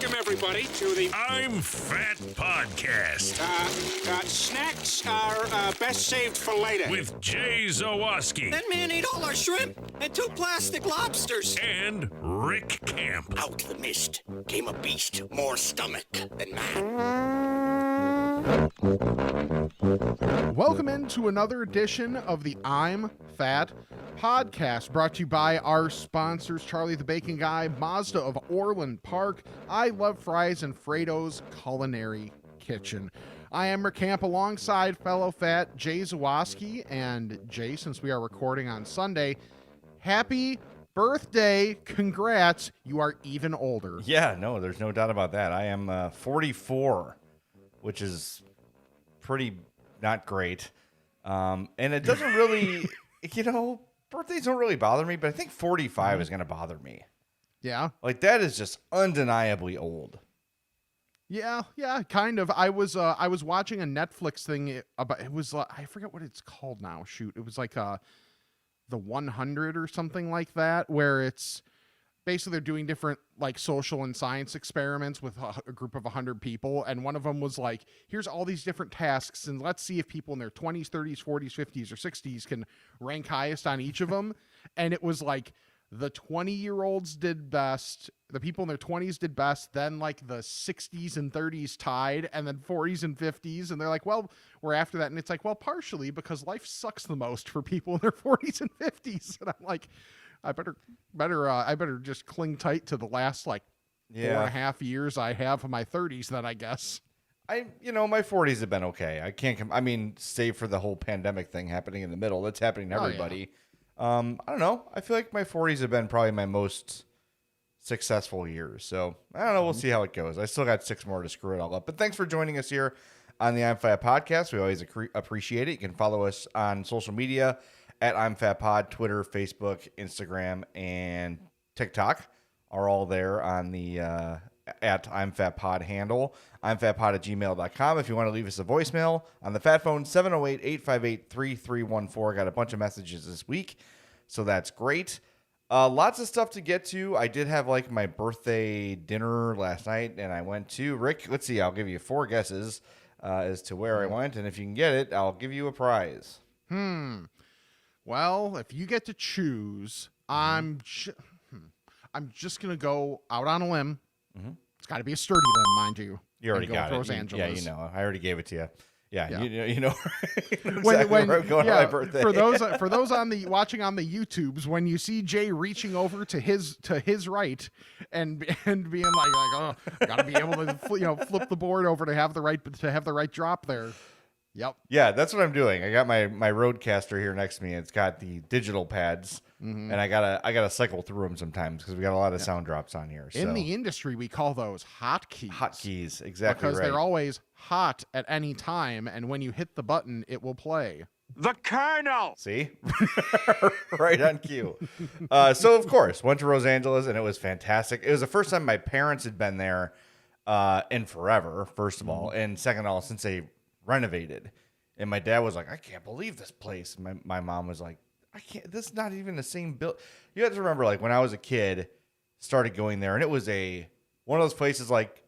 Welcome, everybody, to the I'm Fat Podcast. Snacks are best saved for later. With Jay Zawoski. That man ate all our shrimp and 2 plastic lobsters. And Rick Camp. Out of the mist came a beast more stomach than man. Welcome into another edition of the I'm Fat Podcast, brought to you by our sponsors, Charlie the Bacon Guy, Mazda of Orland Park, I Love Fries, and Frato's Culinary Kitchen. I am Rick Camp alongside fellow fat Jay Zawoski. And Jay, since we are recording on Sunday, happy birthday. Congrats. You are even older. Yeah, no, there's no doubt about that. I am 44, which is pretty not great. And it doesn't really, birthdays don't really bother me, but I think 45 is going to bother me. Yeah. Like, that is just undeniably old. Yeah, kind of. I was watching a Netflix thing about, it was, I forget what it's called now. Shoot. It was like the 100 or something like that, where it's basically they're doing different like social and science experiments with a group of 100 people. And one of them was like, here's all these different tasks, and let's see if people in their 20s, 30s, 40s, 50s, or 60s can rank highest on each of them. And it was like the 20-year-olds did best, the people in their 20s did best, then like the 60s and 30s tied, and then 40s and 50s. And they're like, well, we're after that. And it's like, well, partially because life sucks the most for people in their 40s and 50s. And I'm like, I better just cling tight to the last like 4.5 years I have of my 30s then, I guess. My 40s have been okay. I can't save for the whole pandemic thing happening in the middle. That's happening to everybody. I don't know. I feel like my 40s have been probably my most successful years. So I don't know. We'll see how it goes. I still got 6 more to screw it all up. But thanks for joining us here on the I'm Fat Podcast. We always appreciate it. You can follow us on social media at I'm Fat Pod. Twitter, Facebook, Instagram, and TikTok are all there on the at I'm Fat Pod handle. I'mFatPod@gmail.com. If you want to leave us a voicemail on the Fat Phone, 708-858-3314. Got a bunch of messages this week, so that's great. Lots of stuff to get to. I did have like my birthday dinner last night, and I went to Rick. Let's see. I'll give you 4 guesses as to where I went, and if you can get it, I'll give you a prize. Well, if you get to choose, I'm just gonna go out on a limb. It's got to be a sturdy limb, mind you. You already got it. Los Angeles. Yeah, I already gave it to you. Yeah. You know exactly when where I'm going on my birthday. For those watching on the YouTubes, when you see Jay reaching over to his right and being like oh, gotta be able to flip the board over to have the right drop there. Yep. Yeah, that's what I'm doing. I got my Roadcaster here next to me. It's got the digital pads, and I gotta cycle through them sometimes because we got a lot of sound drops on here. So. In the industry, we call those hotkeys. Hotkeys, exactly. Because they're always hot at any time, and when you hit the button, it will play. the Colonel. See, right on cue. So of course, went to Los Angeles, and it was fantastic. It was the first time my parents had been there in forever. First of all, and second of all, since they renovated. And my dad was like, I can't believe this place. My mom was like, I can't, this is not even the same build. You have to remember, like, when I was a kid, started going there, and it was one of those places like,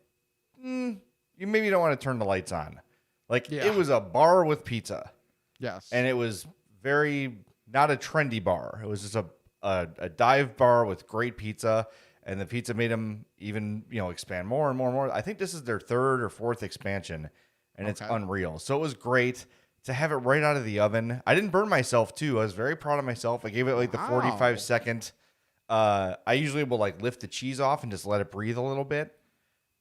you maybe don't want to turn the lights on. Like, It was a bar with pizza. Yes. And it was very, not a trendy bar. It was just a dive bar with great pizza, and the pizza made them even, expand more and more and more. I think this is their 3rd or 4th expansion. And it's unreal. So it was great to have it right out of the oven. I didn't burn myself, too. I was very proud of myself. I gave it like the 45-second. I usually will like lift the cheese off and just let it breathe a little bit.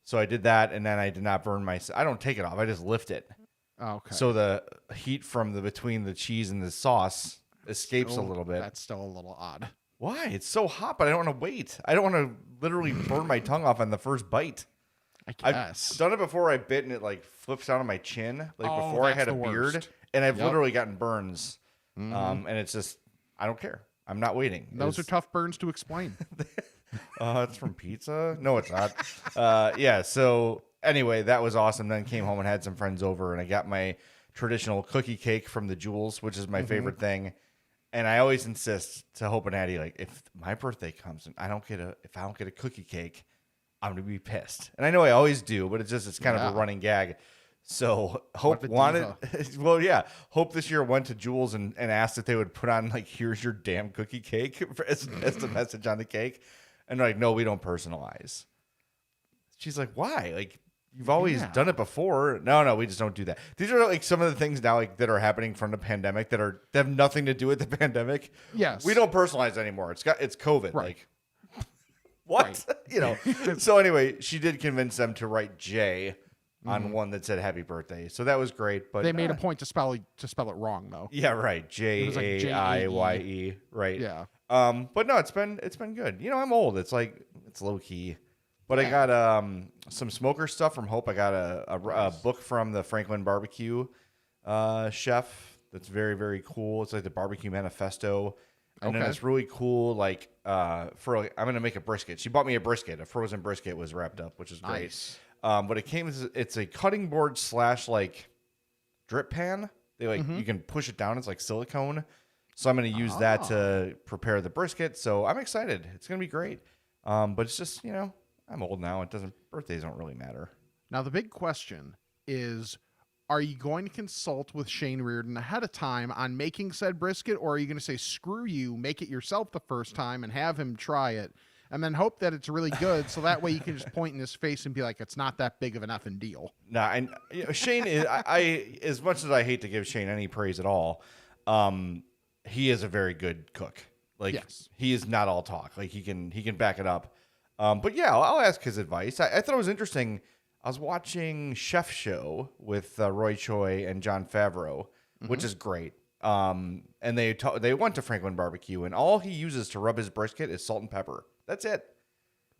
So I did that, and then I did not burn myself. I don't take it off. I just lift it. Okay. So the heat from between the cheese and the sauce escapes a little bit. That's still a little odd. Why? It's so hot, but I don't want to wait. I don't want to literally burn my tongue off on the first bite. I guess. I've done it before I bit and it like flips out of my chin, before I had a beard, and I've literally gotten burns. And it's just, I don't care. I'm not waiting. Those are tough burns to explain. It's from pizza? No, it's not. So anyway, that was awesome. Then came home and had some friends over, and I got my traditional cookie cake from the Jewels, which is my favorite thing. And I always insist to Hope and Addie, like, if my birthday comes and if I don't get a cookie cake, I'm going to be pissed. And I know I always do, but it's kind of a running gag. So Hope wanted, well, yeah, Hope this year went to Jules and asked if they would put on like, here's your damn cookie cake as the message on the cake. And they're like, no, we don't personalize. She's like, why? Like, you've always done it before. No, we just don't do that. These are like some of the things now like that are happening from the pandemic that have nothing to do with the pandemic. Yes. We don't personalize anymore. It's COVID. Right. Like, what? Right. So anyway, she did convince them to write J on one that said happy birthday. So that was great. But they made a point to spell it wrong though. Yeah, right. Jaiye. Right. Yeah. But no, it's been good. I'm old. It's like it's low key. But I got some smoker stuff from Hope. I got a book from the Franklin barbecue chef that's very, very cool. It's like the barbecue manifesto. And then it's really cool, like, I'm going to make a brisket. She bought me a brisket. A frozen brisket was wrapped up, which is great. Nice. But it's a cutting board / like drip pan. They like you can push it down. It's like silicone. So I'm going to use that to prepare the brisket. So I'm excited. It's going to be great. But it's just, I'm old now. Birthdays don't really matter. Now, the big question is, are you going to consult with Shane Reardon ahead of time on making said brisket, or are you going to say, screw you, make it yourself the first time and have him try it, and then hope that it's really good, so that way you can just point in his face and be like, it's not that big of an effing deal? Nah, and Shane is, I as much as I hate to give Shane any praise at all, he is a very good cook. Like, he is not all talk. Like, he can back it up. But yeah, I'll ask his advice. I thought it was interesting. I was watching Chef Show with Roy Choi and John Favreau, which is great. And they went to Franklin Barbecue, and all he uses to rub his brisket is salt and pepper. That's it.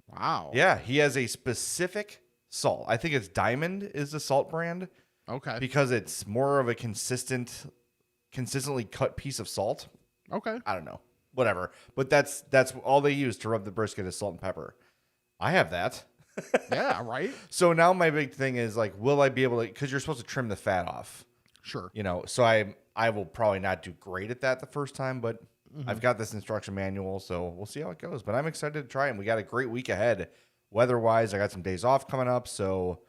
Wow. Yeah, he has a specific salt. I think it's Diamond is the salt brand. Okay. Because it's more of a consistently cut piece of salt. Okay. I don't know. Whatever. But that's all they use to rub the brisket is salt and pepper. I have that. Yeah, right. So now my big thing is like, will I be able to, because you're supposed to trim the fat off. Sure. So I will probably not do great at that the first time, but I've got this instruction manual, so we'll see how it goes. But I'm excited to try it. And we got a great week ahead. Weather-wise, I got some days off coming up, so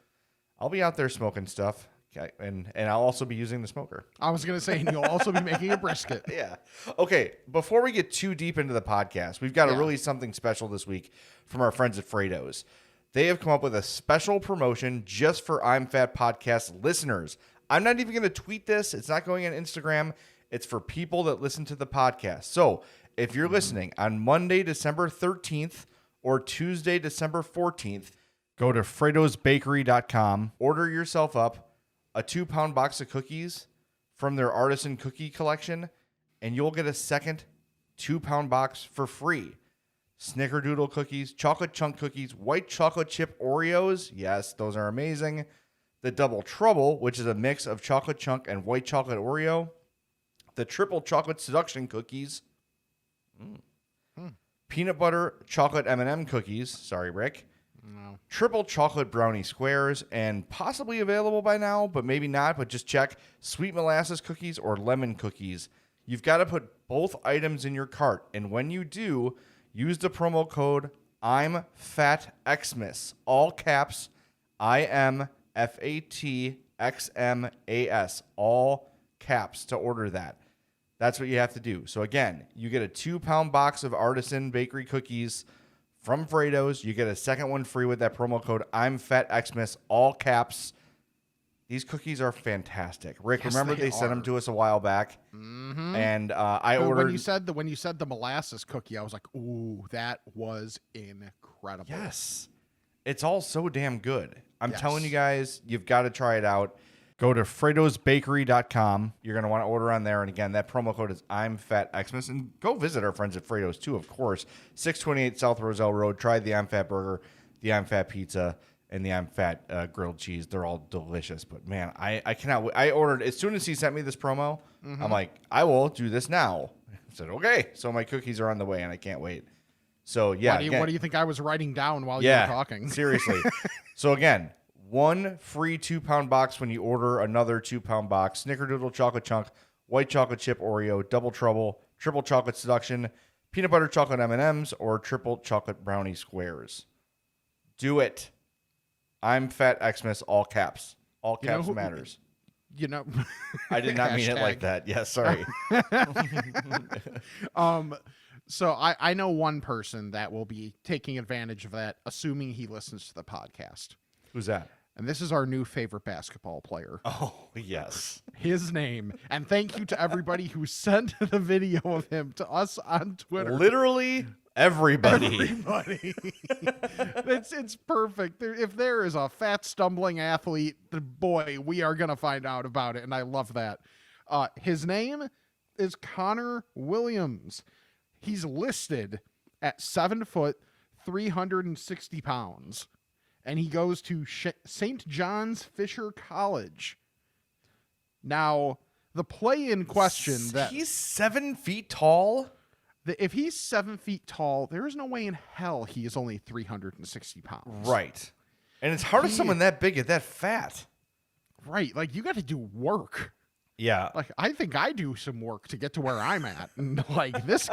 I'll be out there smoking stuff. Okay, and I'll also be using the smoker. I was going to say, and you'll also be making a brisket. Yeah. Okay, before we get too deep into the podcast, we've got a really something special this week from our friends at Frato's. They have come up with a special promotion just for I'm Fat Podcast listeners. I'm not even going to tweet this. It's not going on Instagram. It's for people that listen to the podcast. So if you're listening on Monday, December 13th or Tuesday, December 14th, go to fratosbakery.com, order yourself up a 2-pound box of cookies from their artisan cookie collection, and you'll get a second 2-pound box for free. Snickerdoodle cookies, chocolate chunk cookies, white chocolate chip Oreos. Yes, those are amazing. The Double Trouble, which is a mix of chocolate chunk and white chocolate Oreo. The Triple Chocolate Seduction cookies. Peanut butter chocolate M&M cookies. Sorry, Rick. No. Triple chocolate brownie squares, and possibly available by now, but maybe not, but just check. Sweet molasses cookies or lemon cookies. You've got to put both items in your cart, and when you do, use the promo code IMFATXMAS, all caps, IMFATXMAS, all caps to order that. That's what you have to do. So again, you get a 2-pound box of artisan bakery cookies from Frato's. You get a second one free with that promo code IMFATXMAS, all caps. These cookies are fantastic. Rick, remember they sent them to us a while back? Mm-hmm. And I ordered... When you said the molasses cookie, I was like, ooh, that was incredible. Yes. It's all so damn good. I'm telling you guys, you've got to try it out. Go to fratosbakery.com. You're going to want to order on there. And again, that promo code is IMFATXMAS. And go visit our friends at Frato's too, of course. 628 South Roselle Road. Try the I'm Fat Burger, the I'm Fat Pizza, and the I'm Fat grilled cheese. They're all delicious. But man, I cannot wait. I ordered, as soon as he sent me this promo, I'm like, I will do this now. I said, okay. So my cookies are on the way and I can't wait. So yeah. What do you think I was writing down while you were talking? Seriously. So again, one free 2-pound box when you order another 2-pound box. Snickerdoodle chocolate chunk, white chocolate chip Oreo, Double Trouble, Triple Chocolate Seduction, peanut butter chocolate M&Ms, or triple chocolate brownie squares. Do it. I'm Fat Xmas, all caps. All You know caps who- matters. You know, I did not mean it like Hashtag. that. Yes, sorry. So I know one person that will be taking advantage of that, assuming he listens to the podcast. Who's that? And this is our new favorite basketball player. Oh, yes. His name. And thank you to everybody who sent the video of him to us on Twitter. Literally everybody. Everybody. it's perfect. If there is a fat stumbling athlete, boy, we are going to find out about it. And I love that. His name is Connor Williams. He's listed at 7 foot, 360 pounds. And he goes to St. John's Fisher College. Now, the play in question that He's 7 feet tall? if he's 7 feet tall, there is no way in hell he is only 360 pounds. Right. And it's hard for someone that big at that fat. Right. Like, you got to do work. Yeah. Like, I think I do some work to get to where I'm at. And this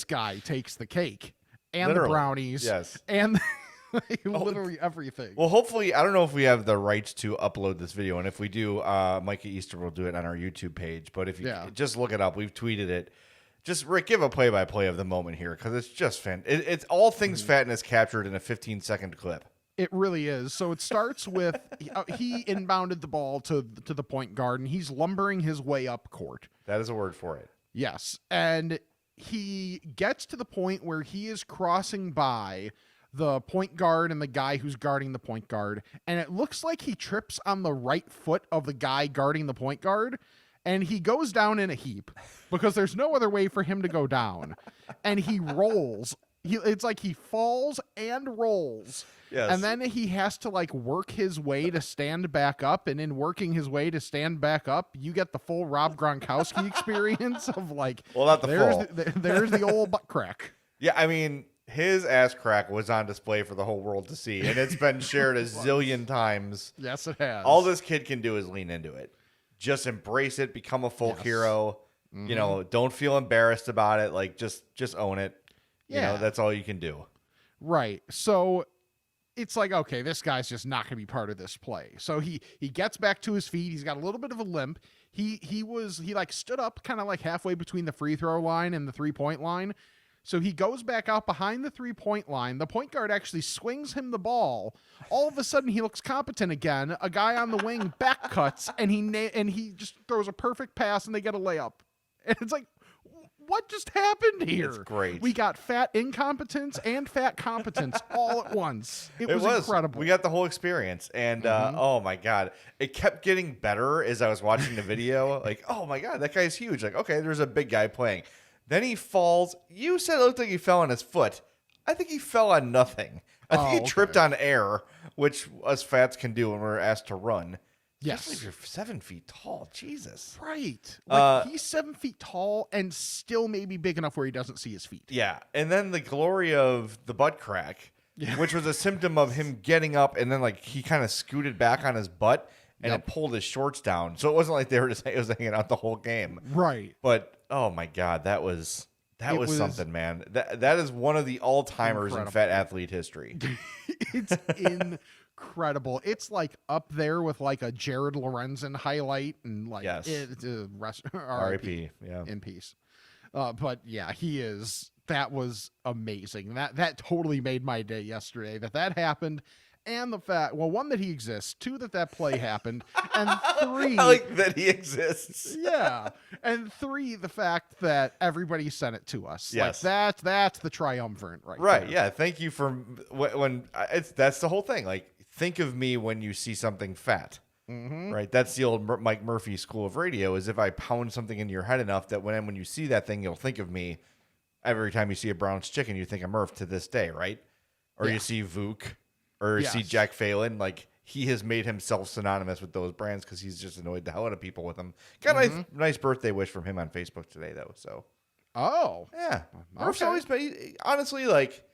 guy takes the cake and Literally. the brownies. Yes. And literally everything. Well, hopefully, I don't know if we have the rights to upload this video. And if we do, Micah Easter will do it on our YouTube page. But if you just look it up, we've tweeted it. Just, Rick, give a play-by-play of the moment here, because it's just fantastic. It's all things fatness captured in a 15-second clip. It really is. So it starts with he inbounded the ball to the point guard, and he's lumbering his way up court. That is a word for it. Yes. And he gets to the point where he is crossing by the point guard and the guy who's guarding the point guard. And it looks like he trips on the right foot of the guy guarding the point guard. And he goes down in a heap because there's no other way for him to go down. And he rolls. It's like he falls and rolls. Yes. And then he has to like work his way to stand back up. And in working his way to stand back up, you get the full Rob Gronkowski experience of like, Well, not the full. There's the old butt crack. Yeah, I mean, his ass crack was on display for the whole world to see, and it's been shared a zillion times. Yes, it has. All this kid can do is lean into it. Just embrace it, become a folk hero. Mm-hmm. You know, don't feel embarrassed about it. Like, just own it. You Yeah. know, that's all you can do. Right. So it's like, okay, this guy's just not going to be part of this play. So he gets back to his feet. He's got a little bit of a limp. He like stood up kind of like halfway between the free throw line and the 3-point line. So he goes back out behind the 3-point line. The point guard actually swings him the ball. All of a sudden, he looks competent again. A guy on the wing back cuts, and he just throws a perfect pass, and they get a layup. And it's like, what just happened here? It's great. We got fat incompetence and fat competence all at once. It was incredible. We got the whole experience. And, oh, my God. It kept getting better as I was watching the video. Like, oh, my God, that guy's huge. Like, okay, there's a big guy playing. Then he falls. You said it looked like he fell on his foot. I think he fell on nothing. I think he tripped on air, which us fats can do when we're asked to run. Yes. Especially if you're 7 feet tall. Jesus. Right. Like, he's 7 feet tall and still maybe big enough where he doesn't see his feet. Yeah. And then the glory of the butt crack, which was a symptom of him getting up and then like he kind of scooted back on his butt and it pulled his shorts down. So it wasn't like they were just hanging out the whole game. Right. But oh my God, that was something, man. That is one of the all-timers in fat athlete history. It's incredible. It's like up there with like a Jared Lorenzen highlight and like it's R.I.P. Yeah. In peace. But yeah, he is. That was amazing. That totally made my day yesterday. That happened. And the fact, well, one, that he exists, two, that play happened, and three, I like that he exists. Yeah, and three, the fact that everybody sent it to us. Yes, like that's the triumvirate, right? Right. There. Yeah. Thank you for when that's the whole thing. Like, think of me when you see something fat. Mm-hmm. Right. That's the old Mike Murphy school of radio. Is if I pound something into your head enough that when you see that thing, you'll think of me. Every time you see a Brown's chicken, you think of Murph to this day, right? Or you see Vuk. Or see Jack Phelan, like he has made himself synonymous with those brands because he's just annoyed the hell out of people with them. Got a nice birthday wish from him on Facebook today, though. So, yeah, Murph's always been honestly like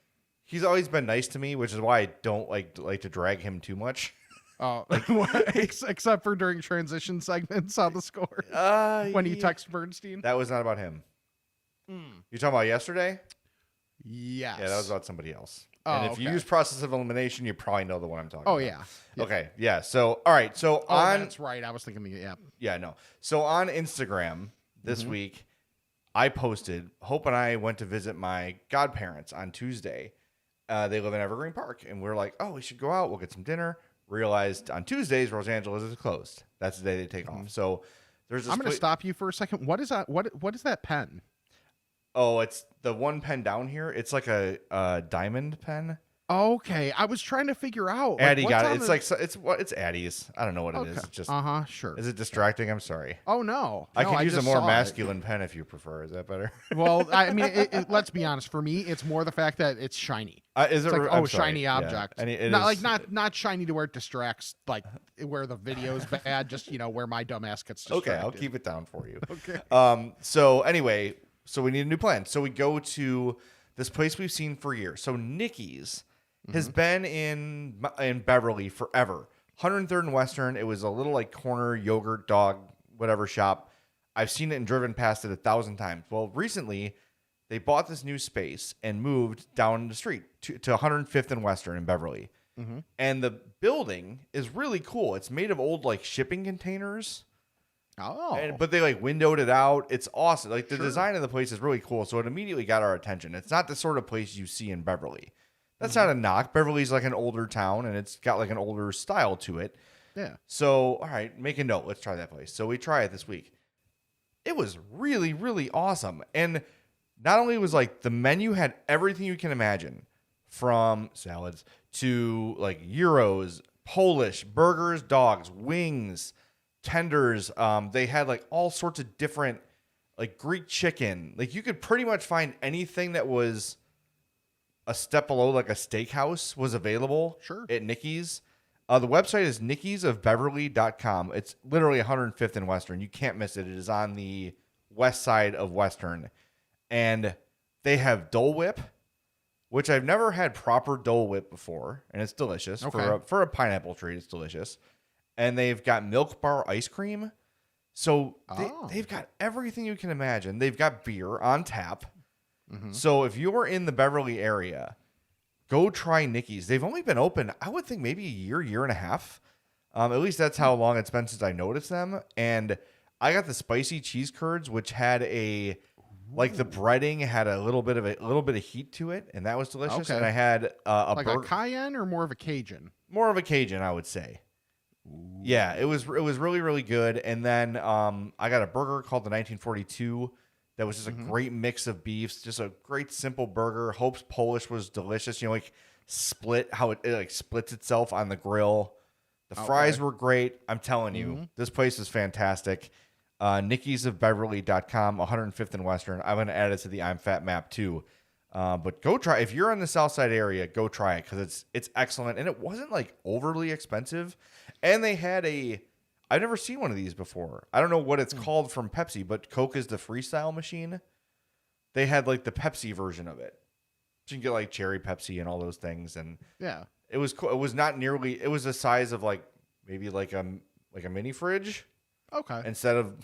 he's always been nice to me, which is why I don't like to drag him too much. Oh, except for during transition segments on the score when he texts Bernstein. That was not about him. You talking about yesterday? Yes. Yeah, that was about somebody else. And if you use process of elimination, you probably know the one I'm talking about. Yeah. Okay. Yeah. So, all right. So that's right. I was thinking, Yeah, no. So on Instagram this week, I posted, Hope and I went to visit my godparents on Tuesday. They live in Evergreen Park. And we're like, oh, we should go out. We'll get some dinner. Realized on Tuesdays, Los Angeles is closed. That's the day they take off. So there's this I'm going to stop you for a second. What is that? What is that pen? Oh, it's the one pen down here. It's like a diamond pen. Okay, I was trying to figure out. Addie got it. It's Addie's. I don't know what it is. It's just sure. Is it distracting? I'm sorry. Oh no, I can use a more saw masculine pen if you prefer. Is that better? Well, I mean, let's be honest. For me, it's more the fact that it's shiny. Is it? It's like, I'm sorry. shiny object. Yeah. And not shiny to where it distracts, like where the video's bad. Just where my dumbass gets distracted. Okay, I'll keep it down for you. Okay. So anyway, so we need a new plan. So we go to this place we've seen for years. So Nicky's has been in Beverly forever. 103rd and Western. It was a little like corner yogurt dog whatever shop. I've seen it and driven past it 1,000 times. Well, recently they bought this new space and moved down the street to 105th and Western in Beverly. And the building is really cool. It's made of old like shipping containers. But they like windowed it out. It's awesome. Like the design of the place is really cool. So it immediately got our attention. It's not the sort of place you see in Beverly. That's not a knock. Beverly's like an older town and it's got like an older style to it. Yeah. So, all right, make a note. Let's try that place. So we try it this week. It was really, really awesome. And not only was like the menu had everything you can imagine, from salads to like gyros, Polish, burgers, dogs, wings, tenders. They had like all sorts of different, like Greek chicken. Like you could pretty much find anything that was a step below like a steakhouse was available at Nicky's. The website is nickysofbeverly.com. It's literally 105th and Western. You can't miss it. It is on the west side of Western. And they have Dole Whip, which I've never had proper Dole Whip before. And it's delicious. Okay. For a pineapple treat, it's delicious. And they've got Milk Bar ice cream. So they've got everything you can imagine. They've got beer on tap. So if you're in the Beverly area, go try Nicky's. They've only been open, I would think maybe a year and a half. At least that's how long it's been since I noticed them. And I got the spicy cheese curds, which had the breading had a little bit of heat to it, and that was delicious. Okay. And I had a cayenne or more of a Cajun. More of a Cajun, I would say. Ooh. Yeah, it was really, really good. And then I got a burger called the 1942. That was just a great mix of beefs, just a great simple burger. Hope's Polish was delicious. Like split how it like splits itself on the grill. The fries were great. I'm telling you, this place is fantastic. nickysofbeverly.com, 105th and Western. I'm going to add it to the I'm Fat map too. But go try. If you're in the South Side area, go try it because it's excellent. And it wasn't like overly expensive. And they had I've never seen one of these before. I don't know what it's called from Pepsi, but Coke is the freestyle machine. They had like the Pepsi version of it. So you can get like cherry Pepsi and all those things. And yeah, it was cool. It was not nearly, it was the size of like maybe like a mini fridge. Okay. Instead of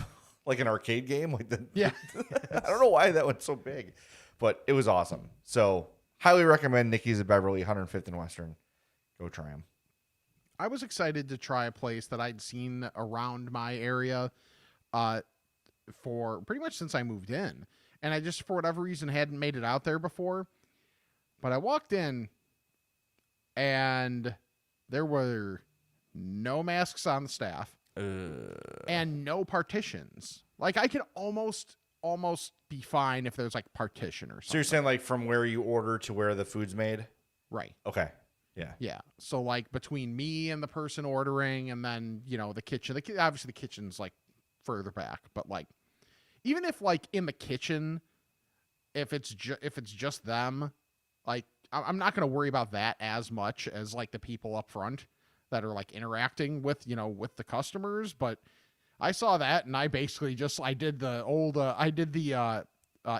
like an arcade game. Yeah. I don't know why that one's so big, but it was awesome. So highly recommend Nicky's of Beverly, 105th and Western. Go try them. I was excited to try a place that I'd seen around my area for pretty much since I moved in. And I just, for whatever reason, hadn't made it out there before. But I walked in and there were no masks on the staff and no partitions. Like I could almost be fine if there's like partition or something. So you're saying like from where you order to where the food's made? Right. Okay. Yeah. Yeah. So like between me and the person ordering and then, the kitchen, obviously the kitchen's like further back, but like even if like in the kitchen, if it's just them, like I'm not going to worry about that as much as like the people up front that are like interacting with, with the customers. But I saw that and I basically I did the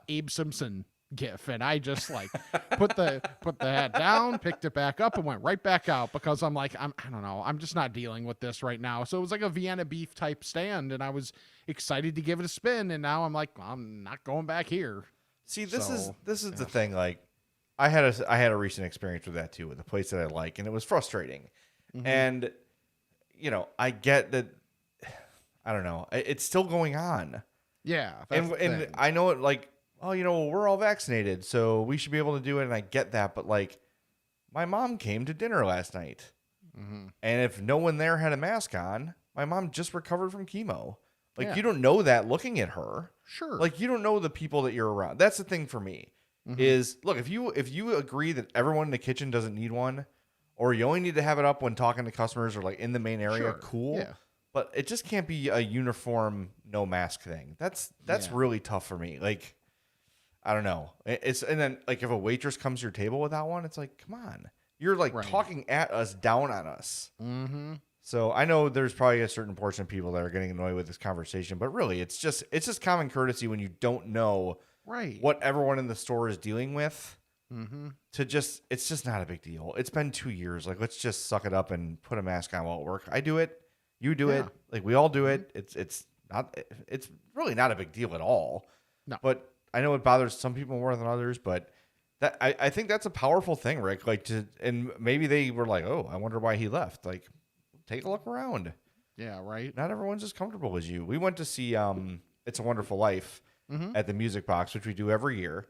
Abe Simpson gif and I just like put the hat down, picked it back up and went right back out because I'm like, I don't know, I'm just not dealing with this right now. So it was like a Vienna beef type stand and I was excited to give it a spin and now I'm like, I'm not going back here. See, this is the thing. Like I had a recent experience with that too, with a place that I like, and it was frustrating. And I get that. I don't know. It's still going on. Yeah, that's the and thing. I know it like, we're all vaccinated, so we should be able to do it. And I get that, but like, my mom came to dinner last night, and if no one there had a mask on, my mom just recovered from chemo. Like, Yeah. you don't know that looking at her. Sure. Like, you don't know the people that you're around. That's the thing for me. Is look, if you agree that everyone in the kitchen doesn't need one, or you only need to have it up when talking to customers or like in the main area, Sure. cool. Yeah. But it just can't be a uniform no mask thing. That's really tough for me. Like, I don't know. And then like if a waitress comes to your table without one, it's like, come on, you're like talking at us, down on us. So I know there's probably a certain portion of people that are getting annoyed with this conversation, but really, it's just common courtesy when you don't know what everyone in the store is dealing with. It's just not a big deal. It's been 2 years. Like, let's just suck it up and put a mask on while at work. I do it. You do it. Like, we all do it. It's really not a big deal at all. No. But I know it bothers some people more than others, but that I think that's a powerful thing, Rick. Like, and maybe they were like, oh, I wonder why he left. Like, take a look around. Yeah, right. Not everyone's as comfortable as you. We went to see It's a Wonderful Life at the Music Box, which we do every year.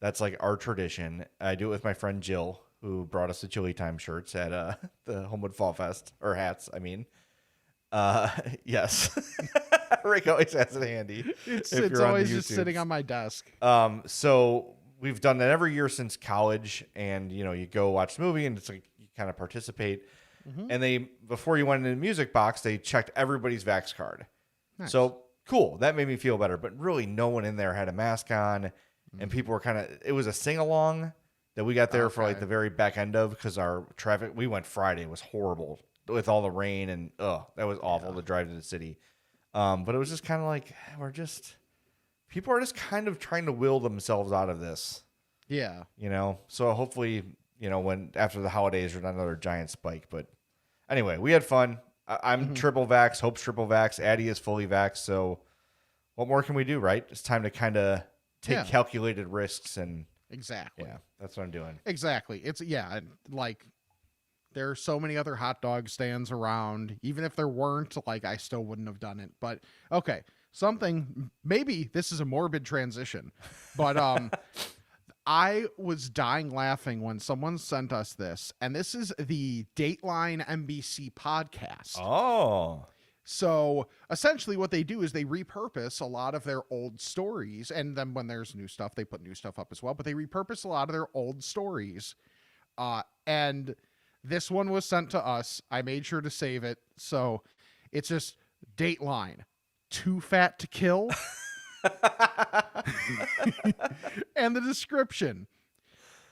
That's like our tradition. I do it with my friend Jill, who brought us the Chili Time shirts at the Homewood Fall Fest, or hats, I mean. Yes. Rick always has it handy. It's always just sitting on my desk. So we've done that every year since college, and you go watch the movie, and it's like you kind of participate. And before you went into the Music Box, they checked everybody's Vax card. Nice. So cool, that made me feel better. But really, no one in there had a mask on, and people were it was a sing along that we got there for like the very back end of, because our traffic. We went Friday, it was horrible with all the rain, and that was awful to drive to the city. But it was just kind of like people are just kind of trying to will themselves out of this. Yeah. So hopefully, when after the holidays, there's not another giant spike. But anyway, we had fun. I'm triple vax. Hope's triple vax. Addie is fully vaxxed. So what more can we do, right? It's time to kind of take calculated risks and exactly. Yeah, that's what I'm doing. Exactly. It's like there are so many other hot dog stands around. Even if there weren't, like, I still wouldn't have done it. But okay, maybe this is a morbid transition, but I was dying laughing when someone sent us this, and this is the Dateline NBC podcast. Oh. So essentially what they do is they repurpose a lot of their old stories, and then when there's new stuff, they put new stuff up as well, but they repurpose a lot of their old stories. And this one was sent to us. I made sure to save it. So it's just Dateline, Too Fat to Kill. And the description.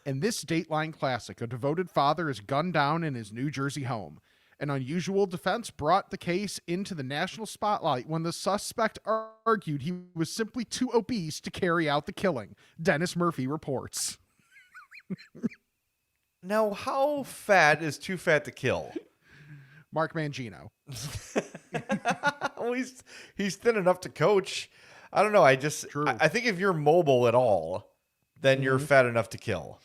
In this Dateline classic, a devoted father is gunned down in his New Jersey home. An unusual defense brought the case into the national spotlight when the suspect argued he was simply too obese to carry out the killing. Dennis Murphy reports. Now, how fat is too fat to kill? Mark Mangino. Well, he's thin enough to coach. I don't know. I think if you're mobile at all, then you're fat enough to kill.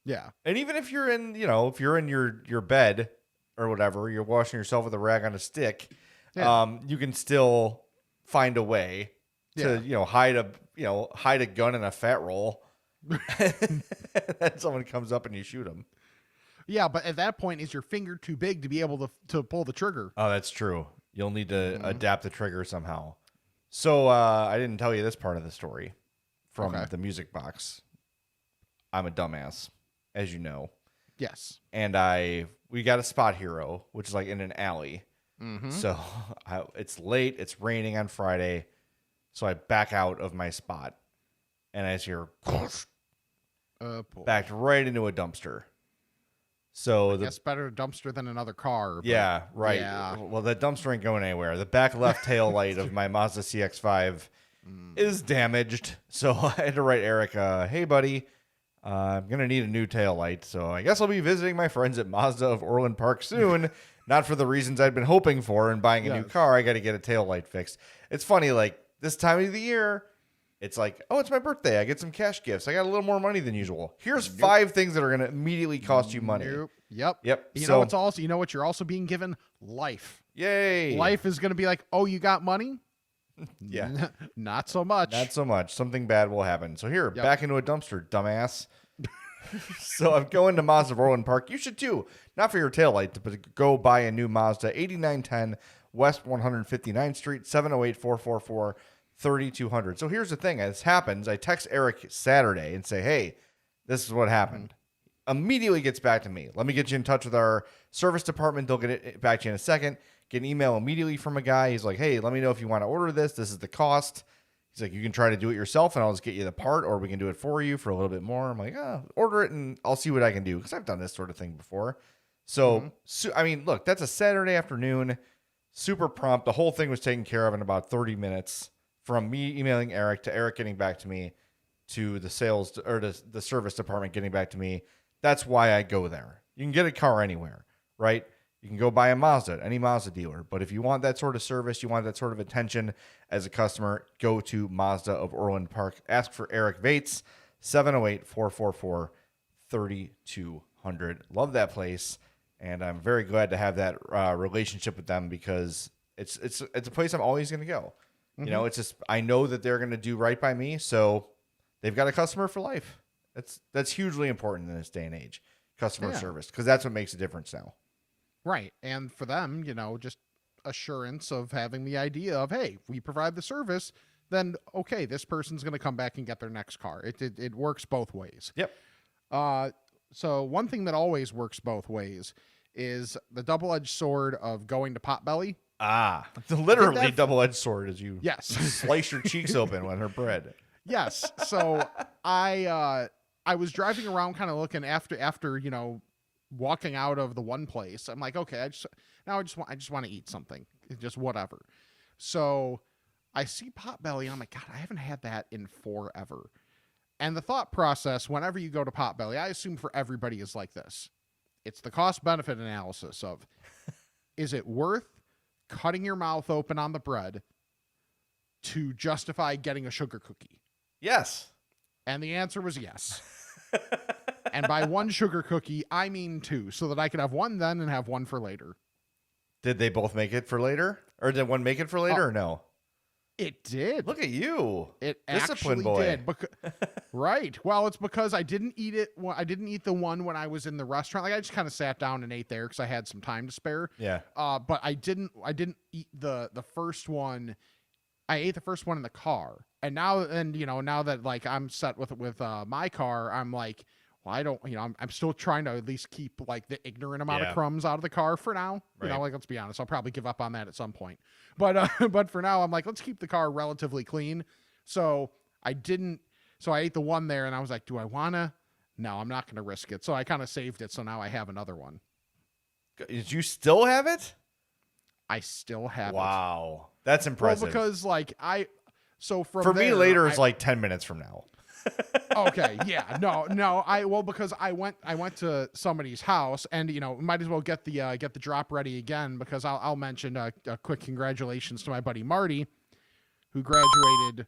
Yeah. And even if you're in, if you're in your bed or whatever, you're washing yourself with a rag on a stick, you can still find a way to, hide a gun in a fat roll. And then someone comes up and you shoot them. Yeah, but at that point, is your finger too big to be able to pull the trigger? Oh, that's true. You'll need to adapt the trigger somehow. So I didn't tell you this part of the story from the Music Box. I'm a dumbass, as you know. Yes. And we got a spot hero, which is like in an alley. So it's late. It's raining on Friday. So I back out of my spot. And I hear backed right into a dumpster. So I guess better a dumpster than another car. Yeah, right. Yeah. Well, the dumpster ain't going anywhere. The back left tail light of my Mazda CX-5 is damaged. So I had to write Eric, hey, buddy, I'm going to need a new tail light. So I guess I'll be visiting my friends at Mazda of Orland Park soon. Not for the reasons I'd been hoping for in buying a new car. I got to get a tail light fixed. It's funny, like this time of the year, It's like, oh, it's my birthday. I get some cash gifts. I got a little more money than usual. Here's 5 things that are going to immediately cost you money. Nope. Yep. Yep. You know what you're also being given? Life. Yay. Life is going to be like, oh, you got money? Yeah. Not so much. Not so much. Something bad will happen. So here, back into a dumpster, dumbass. So I'm going to Mazda of Orland Park. You should too. Not for your taillight, but go buy a new Mazda. 8910 West 159th Street, 708-444-3200. So here's the thing. As happens, I text Eric Saturday and say, hey, this is what happened. Immediately gets back to me. Let me get you in touch with our service department. They'll get it back to you in a second. Get an email immediately from a guy. He's like, hey, let me know if you want to order this. This is the cost. He's like, you can try to do it yourself and I'll just get you the part, or we can do it for you for a little bit more. I'm like, order it and I'll see what I can do, because I've done this sort of thing before. So, I mean, look, that's a Saturday afternoon, super prompt. The whole thing was taken care of in about 30 minutes from me emailing Eric to Eric getting back to me to the sales or the service department getting back to me. That's why I go there. You can get a car anywhere, right? You can go buy a Mazda at any Mazda dealer. But if you want that sort of service, you want that sort of attention as a customer, go to Mazda of Orland Park. Ask for Eric Vates, 708-444-3200. Love that place. And I'm very glad to have that relationship with them, because it's a place I'm always going to go. You know, it's just, I know that they're going to do right by me. So they've got a customer for life. That's hugely important in this day and age, customer service, because that's what makes a difference now. Right. And for them, you know, just assurance of having the idea of, hey, if we provide the service, then, okay, this person's going to come back and get their next car. It works both ways. Yep. So one thing that always works both ways is the double-edged sword of going to Potbelly. Literally double-edged sword as you slice your cheeks open with her bread. Yes. So I was driving around kind of looking after, you know, walking out of the one place. I'm like, okay, I just want to eat something, just whatever. So I see Potbelly and I'm like, God, I haven't had that in forever. And the thought process, whenever you go to Potbelly, I assume for everybody is like this. It's the cost benefit analysis of, is it worth cutting your mouth open on the bread to justify getting a sugar cookie? Yes. And the answer was yes. And by one sugar cookie, I mean 2, so that I could have one then and have one for later. Did they both make it for later? Or did one make it for later or no? It did. Look at you. It Discipline actually boy. did. Right. Well, it's because I didn't eat it. I didn't eat the one when I was in the restaurant. Like, I just kind of sat down and ate there because I had some time to spare. Yeah. But I didn't eat the first one. I ate the first one in the car. And now that like I'm set with my car, I'm like, well, I don't, I'm still trying to at least keep like the ignorant amount of crumbs out of the car for now. Right. You know, like, let's be honest, I'll probably give up on that at some point. But for now, I'm like, let's keep the car relatively clean. So I ate the one there and I was like, do I wanna? No, I'm not going to risk it. So I kind of saved it. So now I have another one. Did you still have it? I still have it. Wow. That's impressive. Well, because like for me, later is like 10 minutes from now. Okay, yeah, no, because I went to somebody's house, and might as well get the drop ready again, because I'll mention a quick congratulations to my buddy Marty, who graduated.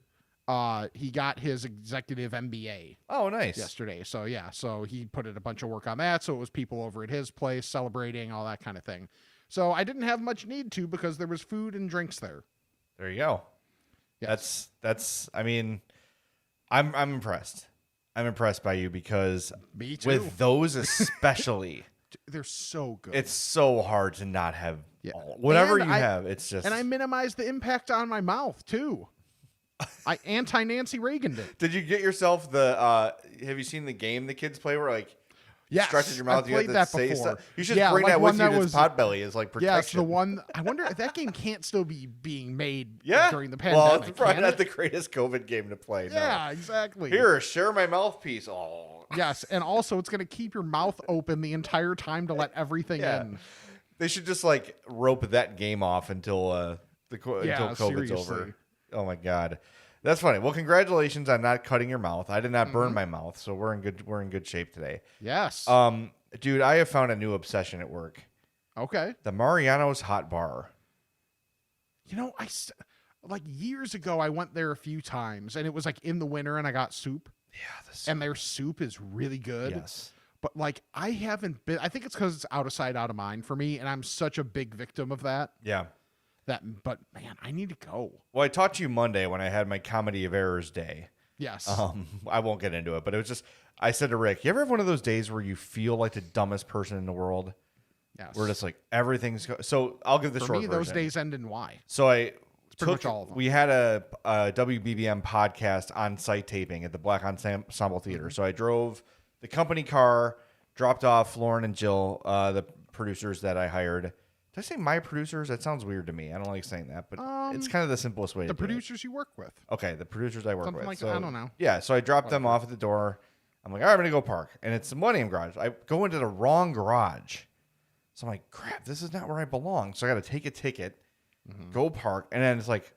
He got his executive MBA. Oh, nice. Yesterday. So yeah, so he put in a bunch of work on that. So it was people over at his place celebrating, all that kind of thing. So I didn't have much need to, because there was food and drinks there. There you go. Yes. That's. I mean, I'm impressed. I'm impressed by you, because Me too. with those especially, they're so good. it's so hard to not have whatever And you have. It's just, and I minimized the impact on my mouth too. I anti-Nancy Reagan did. Did you get yourself the? Have you seen the game the kids play where like? Yes, stretches your mouth. I've played that before. Stuff. You should Yeah, bring like that one with you. that That's was- Potbelly is like protection. Yes, the one. I wonder if that game can't still be being made Well, during the pandemic. it's probably can not it? the greatest COVID game to play. No. Yeah, exactly. Here, share my mouthpiece. Oh. Yes, and also it's going to keep your mouth open the entire time to let everything in. They should just like rope that game off until until COVID's over. seriously. Oh my god, that's funny. Well, congratulations on not cutting your mouth. I did not burn my mouth, so we're in good shape today. Yes. Dude, I have found a new obsession at work. Okay. The Mariano's Hot Bar. like years ago, I went there a few times, and it was like in the winter, and I got soup. Yeah, and their soup is really good. Yes. But like, I haven't been. I think it's because it's out of sight, out of mind for me, and I'm such a big victim of that. Yeah. But man, I need to go. Well, I talked to you Monday when I had my Comedy of Errors day. Yes. I won't get into it, but it was just, I said to Rick, you ever have one of those days where you feel like the dumbest person in the world? Yes. Where just like everything's so I'll give the for short me, version. those days end in Y. So I pretty much all of them. We had a WBBM podcast on site taping at the Black Ensemble Theater. Mm-hmm. So I drove the company car, dropped off Lauren and Jill, the producers that I hired. Did I say my producers? That sounds weird to me. I don't like saying that, but it's kind of the simplest way to The do it. producers you work with. Okay, the producers I work Something with. like So, that. I don't know. Yeah, so I dropped them off at the door. I'm like, all right, I'm going to go park. And it's the Millennium Garage. I go into the wrong garage. So I'm like, crap, this is not where I belong. So I got to take a ticket, go park. And then it's like,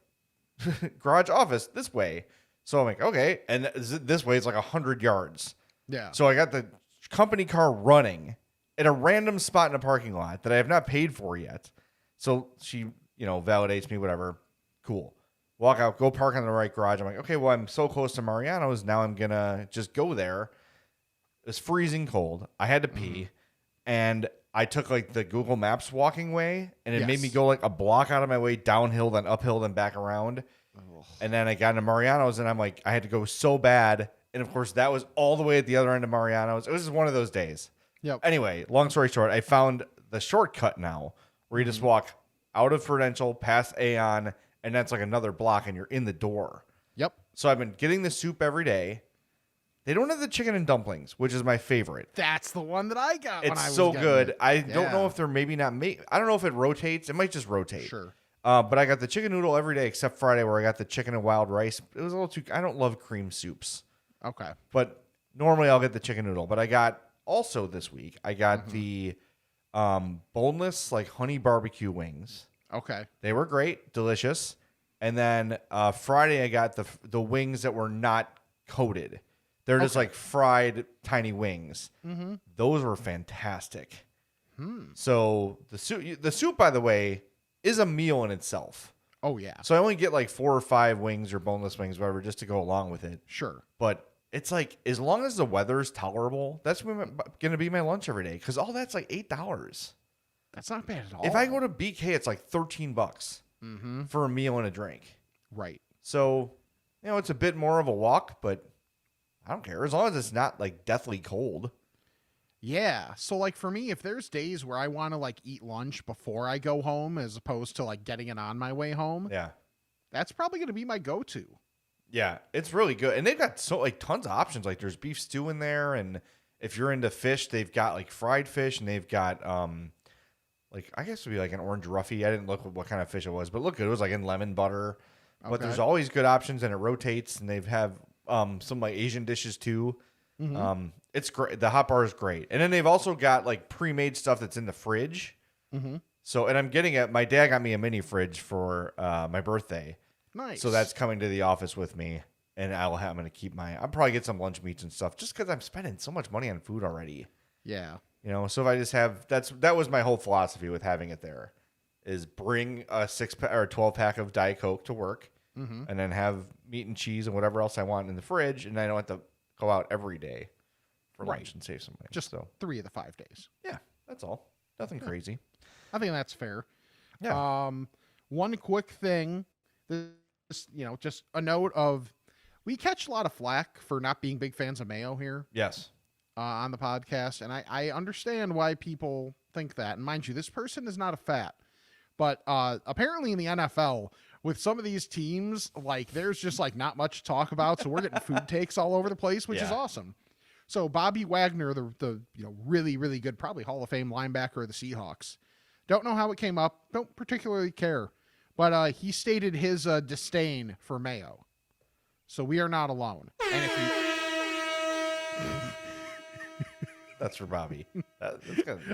garage office this way. So I'm like, okay. And this way it's like 100 yards. Yeah. So I got the company car running at a random spot in a parking lot that I have not paid for yet. So she, validates me, whatever. Cool. Walk out, go park in the right garage. I'm like, okay, well, I'm so close to Mariano's. Now I'm going to just go there. It was freezing cold. I had to pee. And I took like the Google Maps walking way, and it made me go like a block out of my way, downhill, then uphill, then back around. Ugh. And then I got into Mariano's, and I'm like, I had to go so bad. And of course, that was all the way at the other end of Mariano's. It was just one of those days. Yep. Anyway, long story short, I found the shortcut now where you just walk out of Prudential, past Aeon, and that's like another block, and you're in the door. Yep. So I've been getting the soup every day. They don't have the chicken and dumplings, which is my favorite. That's the one that I got. When I It's was so getting good. it. I don't know if they're maybe not I don't know if it rotates. It might just rotate. Sure. But I got the chicken noodle every day except Friday where I got the chicken and wild rice. It was a little too. I don't love cream soups. Okay. But normally I'll get the chicken noodle. But I got also this week I got the boneless like honey barbecue wings. Okay. They were great, delicious. And then Friday I got the wings that were not coated. They're just like fried tiny wings. Mm-hmm. Those were fantastic. So the soup, by the way, is a meal in itself. Oh yeah. So I only get like 4 or 5 wings or boneless wings, whatever, just to go along with it. Sure. But it's like, as long as the weather's tolerable, that's going to be my lunch every day. Because all that's like $8. That's not bad at all. If I go to BK, it's like $13 for a meal and a drink. Right. So, it's a bit more of a walk, but I don't care. As long as it's not like deathly cold. Yeah. So like for me, if there's days where I want to like eat lunch before I go home as opposed to like getting it on my way home, Yeah. that's probably going to be my go-to. Yeah, it's really good. And they've got tons of options. Like there's beef stew in there, and if you're into fish, they've got like fried fish, and they've got like I guess it would be like an orange roughy. I didn't look what kind of fish it was, but look, it was like in lemon butter. But there's always good options, and it rotates, and they've have some like Asian dishes too. It's great. The hot bar is great, and then they've also got like pre-made stuff that's in the fridge. So, and I'm getting it. My dad got me a mini fridge for my birthday. Nice. So that's coming to the office with me, and I'm going to keep I'll probably get some lunch meats and stuff, just because I'm spending so much money on food already. Yeah. So if I just have that was my whole philosophy with having it there, is bring a 6-pack or a 12-pack of Diet Coke to work, and then have meat and cheese and whatever else I want in the fridge, and I don't have to go out every day for lunch and save some money. Just 3 of the 5 days. Yeah, that's all. Nothing crazy. I think that's fair. Yeah. One quick thing, just a note of, we catch a lot of flack for not being big fans of Mayo here. Yes. On the podcast, and I understand why people think that. And mind you, this person is not a fat, but apparently in the NFL, with some of these teams, like there's just like not much to talk about, so we're getting food takes all over the place, which is awesome. So Bobby Wagner, the really, really good, probably Hall of Fame linebacker of the Seahawks. Don't know how it came up, don't particularly care, but he stated his disdain for Mayo. So we are not alone. And if you That's for Bobby. That's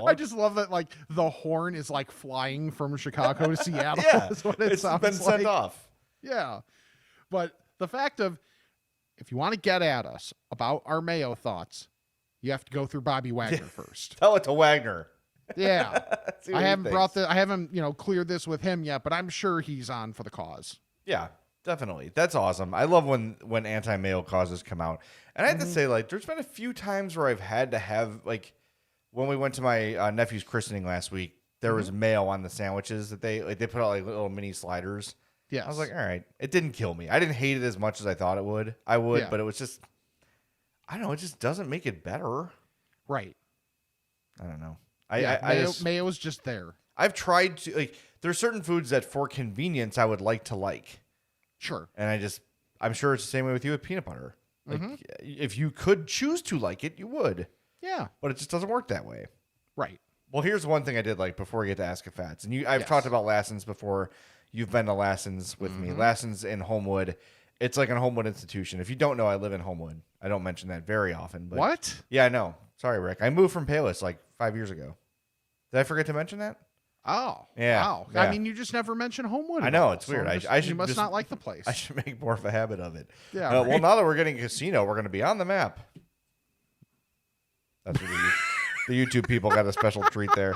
I just love that, like, the horn is, like, flying from Chicago to Seattle. Yeah, is what it's been sent off. Yeah. But the fact of, if you want to get at us about our Mayo thoughts, you have to go through Bobby Wagner first. Tell it to Wagner. Yeah. See what I he haven't thinks. cleared this with him yet, but I'm sure he's on for the cause. Yeah, definitely. That's awesome. I love when anti-mayo causes come out. And I have to say, like, there's been a few times where I've had to have, like, when we went to my nephew's christening last week, there was mayo on the sandwiches that they put out like little mini sliders. Yes. I was like, all right, it didn't kill me. I didn't hate it as much as I thought it would. But it was just, I don't know, it just doesn't make it better. Right. I don't know. Mayo is just there. I've tried to, like, there's certain foods that for convenience I would like to like. Sure. And I'm sure it's the same way with you with peanut butter. Like, if you could choose to like it, you would. Yeah. But it just doesn't work that way. Right. Well, here's one thing I did like before we get to Ask a Fats. And I've talked about Lassen's before. You've been to Lassen's with me. Lassen's in Homewood. It's like a Homewood institution. If you don't know, I live in Homewood. I don't mention that very often. But What? Yeah, I know. Sorry, Rick. I moved from Palos like 5 years ago. Did I forget to mention that? Oh. Yeah. Wow. Yeah. I mean, you just never mention Homewood. I know. It's weird. I should You must just not like the place. I should make more of a habit of it. Yeah, Well, right. now that we're getting a casino, we're going to be on the map. That's what the YouTube people got a special treat there.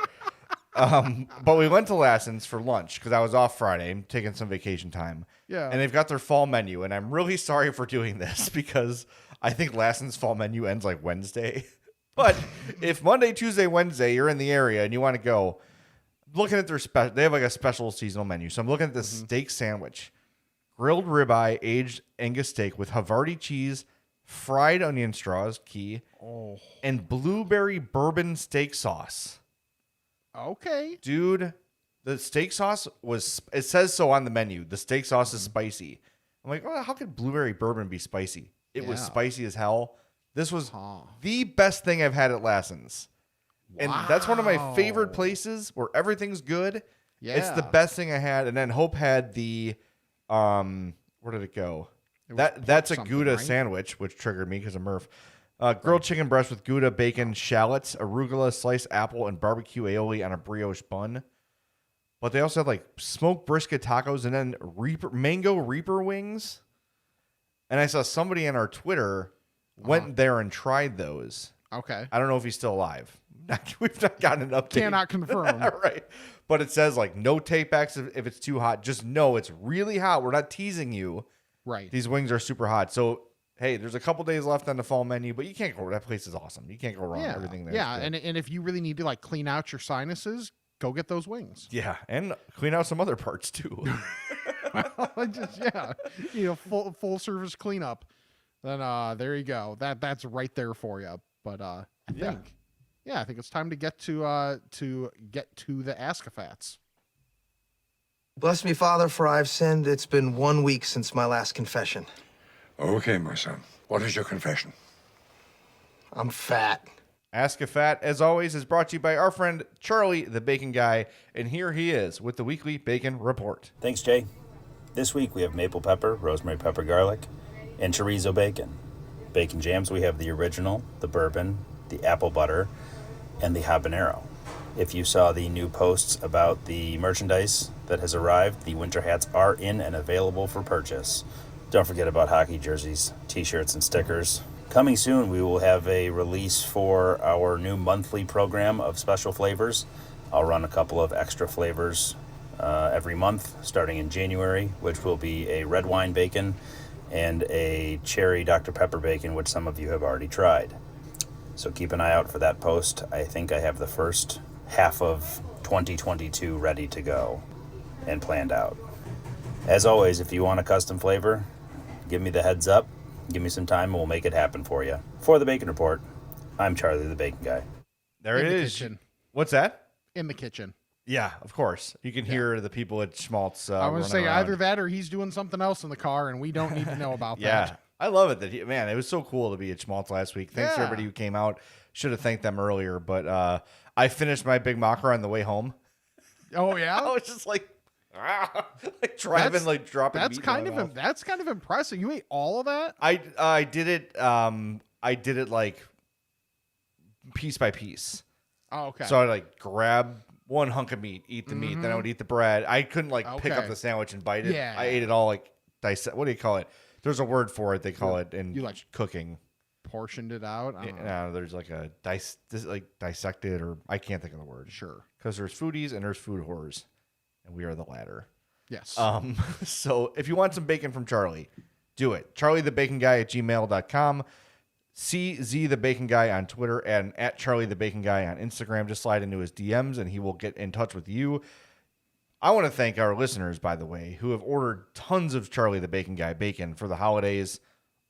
But we went to Lassen's for lunch because I was off Friday. I'm taking some vacation time. Yeah. And they've got their fall menu. And I'm really sorry for doing this because I think Lassen's fall menu ends like Wednesday. But if Monday, Tuesday, Wednesday, you're in the area and you want to go, looking at their special, they have like a special seasonal menu. So I'm looking at the steak sandwich, grilled ribeye, aged Angus steak with Havarti cheese, fried onion straws, key, and blueberry bourbon steak sauce. Okay. Dude, the steak sauce it says so on the menu. The steak sauce is spicy. I'm like, oh, how could blueberry bourbon be spicy? It was spicy as hell. This was the best thing I've had at Lassen's. And that's one of my favorite places where everything's good. Yeah. It's the best thing I had. And then Hope had the, where did it go? That's a Gouda sandwich, which triggered me because of Murph. Grilled chicken breast with Gouda, bacon, shallots, arugula, sliced apple, and barbecue aioli on a brioche bun. But they also had like smoked brisket tacos and then mango Reaper wings. And I saw somebody on our Twitter went there and tried those. Okay. I don't know if he's still alive. We've not gotten an update. Cannot confirm. Right. But it says like no take backs if it's too hot. Just know it's really hot. We're not teasing you. Right. These wings are super hot. So, hey, there's a couple days left on the fall menu, but you can't go. That place is awesome. You can't go wrong. Yeah. Everything there. Yeah. And if you really need to like clean out your sinuses, go get those wings. Yeah. And clean out some other parts too. Full service cleanup. Then there you go. That's right there for you. But I think it's time to get to the Ask-a-Fats. Bless me, Father, for I've sinned. It's been 1 week since my last confession. Okay, my son. What is your confession? I'm fat. Ask a Fat, as always, is brought to you by our friend Charlie, the Bacon Guy. And here he is with the weekly Bacon Report. Thanks, Jay. This week we have maple pepper, rosemary pepper garlic, and chorizo bacon. Bacon jams, we have the original, the bourbon, the apple butter, and the habanero. If you saw the new posts about the merchandise that has arrived, the winter hats are in and available for purchase. Don't forget about hockey jerseys, t-shirts, and stickers. Coming soon, we will have a release for our new monthly program of special flavors. I'll run a couple of extra flavors every month, starting in January, which will be a red wine bacon and a cherry Dr. Pepper bacon, which some of you have already tried. So keep an eye out for that post. I think I have the first half of 2022 ready to go and planned out. As always, if you want a custom flavor, give me the heads up, give me some time, and we'll make it happen for you. For the Bacon Report, I'm Charlie the Bacon Guy. There In it the is. kitchen. What's that? In the kitchen. Yeah, of course. You can hear the people at Schmaltz. I would running say around. either that or he's doing something else in the car, and we don't need to know about Yeah, that. I love it that man, it was so cool to be at Schmaltz last week. Thanks to Yeah. everybody who came out. Should have thanked them earlier, but I finished my Big Mocker on the way home. Oh yeah. I was just like driving, like dropping. That's meat kind in of my mouth. that's kind of impressive. You ate all of that? I did it. I did it like piece by piece. Oh, okay. So I like grab one hunk of meat, eat the meat, then I would eat the bread. I couldn't like pick up Okay. the sandwich and bite it. Yeah. I ate it all like what do you call it? There's a word for it. They call it in you like cooking. portioned it out. I don't know. No, there's like a dissected, or I can't think of the word. Sure. Because there's foodies and there's food whores, and we are the latter. Yes. So if you want some bacon from Charlie, do it. CharlieTheBaconGuy@gmail.com. CZ the Bacon Guy on Twitter and at Charlie the Bacon Guy on Instagram. Just slide into his DMs and he will get in touch with you. I want to thank our listeners, by the way, who have ordered tons of Charlie the Bacon Guy bacon for the holidays.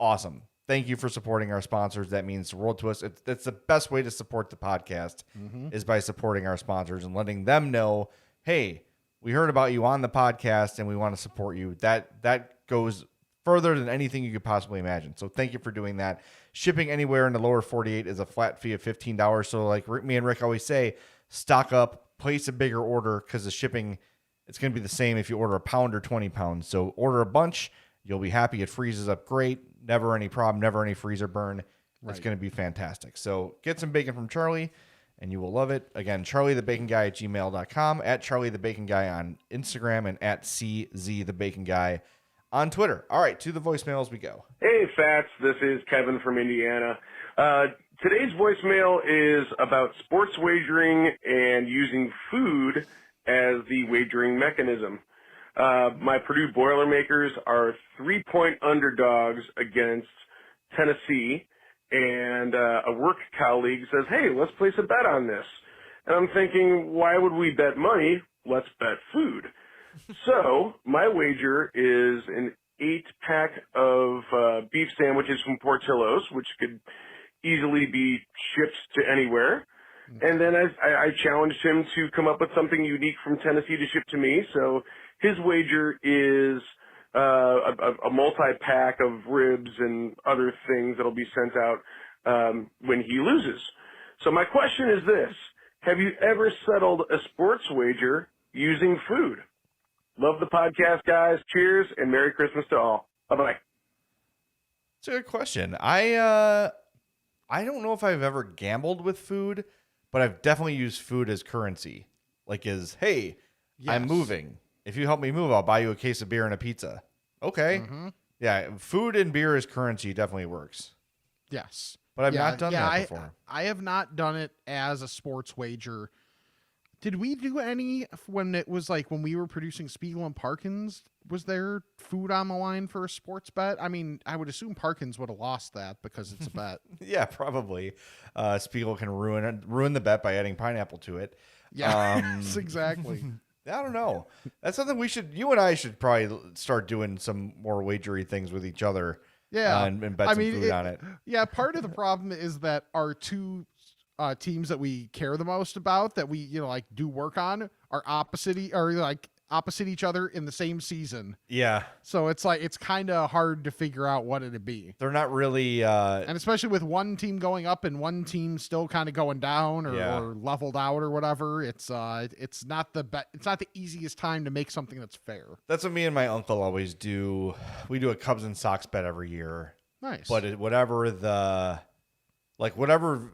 Awesome. Thank you for supporting our sponsors. That means the world to us. That's the best way to support the podcast is by supporting our sponsors and letting them know, hey, we heard about you on the podcast and we want to support you. That goes further than anything you could possibly imagine. So thank you for doing that. Shipping anywhere in the lower 48 is a flat fee of $15. So like me and Rick always say, stock up, place a bigger order because the shipping, it's going to be the same if you order a pound or 20 pounds. So order a bunch. You'll be happy. It freezes up great. Never any problem. Never any freezer burn. It's going to be fantastic. So get some bacon from Charlie and you will love it. Again, CharlieTheBaconGuy@gmail.com, at Charlie the Bacon Guy on Instagram, and at CZ the Bacon Guy on Twitter. All right, to the voicemails we go. Hey, Fats. This is Kevin from Indiana. Today's voicemail is about sports wagering and using food as the wagering mechanism. My Purdue Boilermakers are 3-point underdogs against Tennessee, and a work colleague says, hey, let's place a bet on this. And I'm thinking, why would we bet money? Let's bet food. So my wager is an 8-pack of beef sandwiches from Portillo's, which could easily be shipped to anywhere. And then I challenged him to come up with something unique from Tennessee to ship to me. So his wager is a multi-pack of ribs and other things that'll be sent out when he loses. So my question is this. Have you ever settled a sports wager using food? Love the podcast, guys. Cheers, and Merry Christmas to all. Bye-bye. It's a good question. I don't know if I've ever gambled with food, but I've definitely used food as currency. Like hey, I'm moving. If you help me move, I'll buy you a case of beer and a pizza. Okay. Yeah, food and beer as currency definitely works. Yes. But I've not done that before. I have not done it as a sports wager. Did we do any when it was like when we were producing Spiegel and Parkins? Was there food on the line for a sports bet? I mean, I would assume Parkins would have lost that because it's a bet. Yeah, probably. Spiegel can ruin the bet by adding pineapple to it. Yeah, exactly. I don't know. That's something you and I should probably start doing some more wagery things with each other. Yeah, and bet some food on it. Yeah, part of the problem is that our two teams that we care the most about, that we do work on, are opposite each other in the same season. Yeah. So it's kind of hard to figure out what it'd be. They're not really and especially with one team going up and one team still kind of going down or leveled out or whatever, it's not the easiest time to make something that's fair. That's what me and my uncle always do. We do a Cubs and Sox bet every year. Nice. But whatever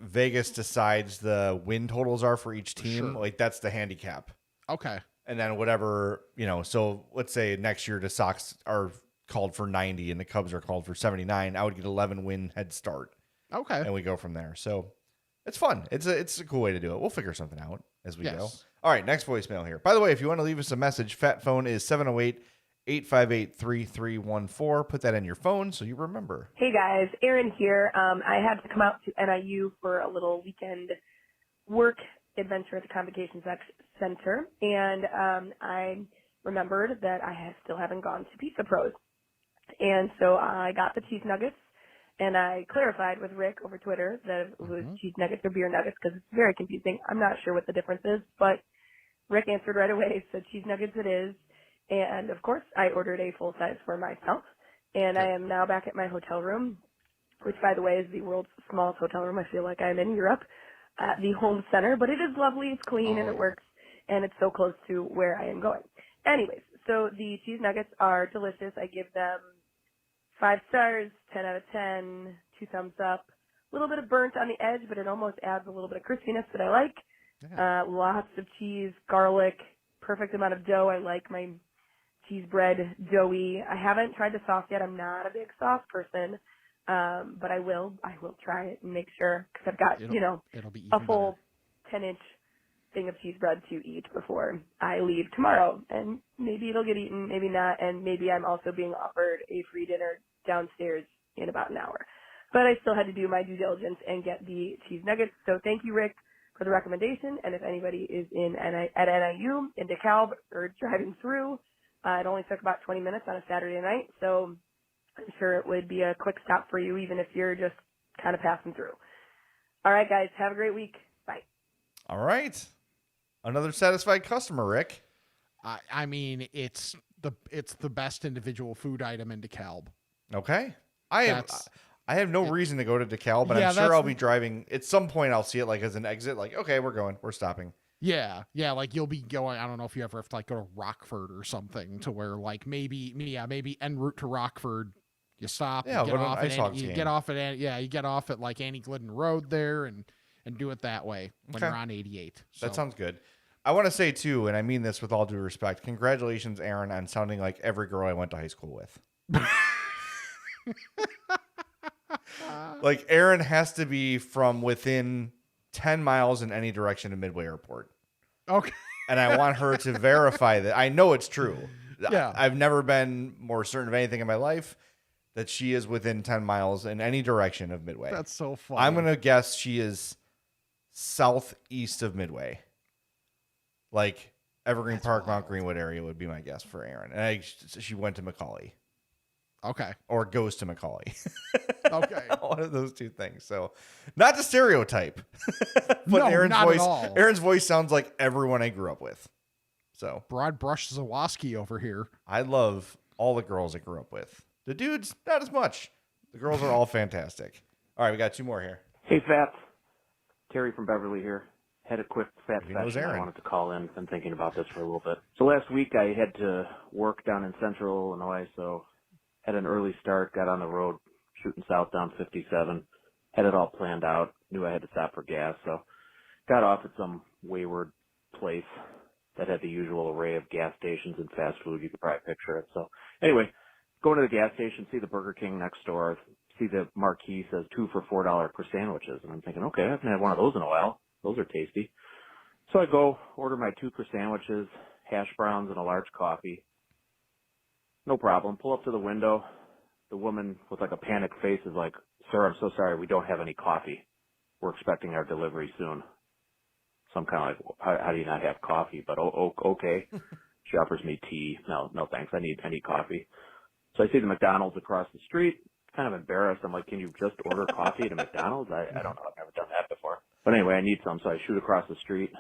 Vegas decides the win totals are for each team, that's the handicap. Okay. And then whatever, so let's say next year the Sox are called for 90 and the Cubs are called for 79. I would get 11 win head start. Okay. And we go from there. So it's fun. It's a cool way to do it. We'll figure something out as we go. All right, next voicemail here. By the way, if you want to leave us a message, Fat Phone is 708-858-3314. Put that in your phone so you remember. Hey guys, Aaron here. I had to come out to NIU for a little weekend work adventure at the Convocation Center, and I remembered that I still haven't gone to Pizza Pros. And so I got the cheese nuggets, and I clarified with Rick over Twitter that it was cheese nuggets or beer nuggets because it's very confusing. I'm not sure what the difference is, but Rick answered right away, said cheese nuggets it is. And, of course, I ordered a full size for myself, and I am now back at my hotel room, which, by the way, is the world's smallest hotel room. I feel like I'm in Europe at the home center, but it is lovely, it's clean, and it works, and it's so close to where I am going. Anyways, so the cheese nuggets are delicious. I give them 5 stars, 10 out of 10, 2 thumbs up. A little bit of burnt on the edge, but it almost adds a little bit of crispiness that I like. Yeah. Lots of cheese, garlic, perfect amount of dough. I like my cheese bread doughy. I haven't tried the sauce yet. I'm not a big sauce person. But I will try it and make sure, because I've got, it'll be a full 10-inch thing of cheese bread to eat before I leave tomorrow. And maybe it'll get eaten, maybe not, and maybe I'm also being offered a free dinner downstairs in about an hour. But I still had to do my due diligence and get the cheese nuggets. So thank you, Rick, for the recommendation. And if anybody is at NIU, in DeKalb, or driving through, it only took about 20 minutes on a Saturday night. So I'm sure it would be a quick stop for you, even if you're just kind of passing through. All right, guys, have a great week. Bye. All right. Another satisfied customer, Rick. I mean, it's the best individual food item in DeKalb. Okay. I have no reason to go to DeKalb, but I'm sure I'll be driving. At some point, I'll see it like as an exit. Like, okay, we're stopping. Yeah, like you'll be going. I don't know if you ever have to like go to Rockford or something, to where like maybe en route to Rockford, you stop. Yeah, you get off at like Annie Glidden Road there, and do it that way when you're on 88. So. That sounds good. I want to say too, and I mean this with all due respect, congratulations, Aaron, on sounding like every girl I went to high school with. Like, Aaron has to be from within 10 miles in any direction of Midway Airport. Okay. And I want her to verify that. I know it's true. Yeah. I've never been more certain of anything in my life that she is within 10 miles in any direction of Midway. That's so funny. I'm going to guess she is southeast of Midway. Like Evergreen Park, Mount Greenwood area would be my guess for Aaron. And she went to Macaulay. Okay. Or goes to Macaulay. Okay. One of those two things. So, not to stereotype. But no, Aaron's not voice, at all. Aaron's voice sounds like everyone I grew up with. So, broad brush Zawoski over here. I love all the girls I grew up with. The dudes, not as much. The girls are all fantastic. All right, we got two more here. Hey, Fats. Terry from Beverly here. Had a quick fat session. Aaron. I wanted to call in. Been thinking about this for a little bit. So last week I had to work down in central Illinois, so had an early start, got on the road, shooting south down 57, had it all planned out, knew I had to stop for gas, so got off at some wayward place that had the usual array of gas stations and fast food. You could probably picture it. So anyway, going to the gas station, see the Burger King next door, see the marquee says 2 for $4 per sandwiches, and I'm thinking, okay, I haven't had one of those in a while. Those are tasty. So I go order my 2 per sandwiches, hash browns, and a large coffee. No problem. Pull up to the window. The woman with like a panicked face is like, "Sir, I'm so sorry. We don't have any coffee. We're expecting our delivery soon." So I'm kind of like, how do you not have coffee? But okay. She offers me tea. No thanks. I need coffee. So I see the McDonald's across the street. Kind of embarrassed. I'm like, can you just order coffee at a McDonald's? I don't know. I've never done that before. But anyway, I need some. So I shoot across the street.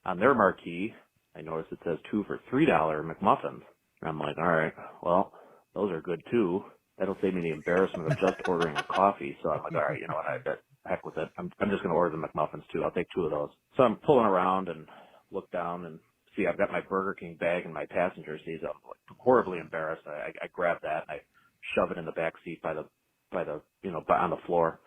On their marquee, I notice it says 2 for $3 McMuffins. And I'm like, all right, well, those are good too. That'll save me the embarrassment of just ordering a coffee. So I'm like, all right, you know what, heck with it. I'm just going to order the McMuffins too. I'll take 2 of those. So I'm pulling around and look down and see I've got my Burger King bag in my passenger seat. I'm like horribly embarrassed. I grab that and I shove it in the back seat by the on the floor.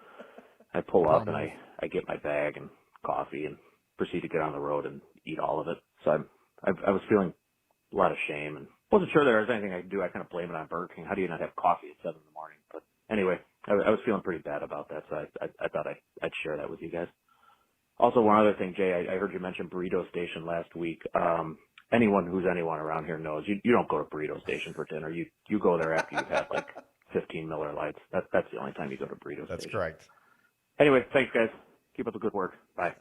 I pull up and I get my bag and coffee and proceed to get on the road and eat all of it. So I was feeling a lot of shame and wasn't sure there was anything I could do. I kind of blame it on Burger King. How do you not have coffee at 7 in the morning? But anyway, I was feeling pretty bad about that, so I thought I'd share that with you guys. Also, one other thing, Jay, I heard you mention Burrito Station last week. Anyone around here knows you don't go to Burrito Station for dinner. You go there after you've had like 15 Miller Lights. That's the only time you go to Burrito Station. That's correct. Anyway, thanks, guys. Keep up the good work. Bye.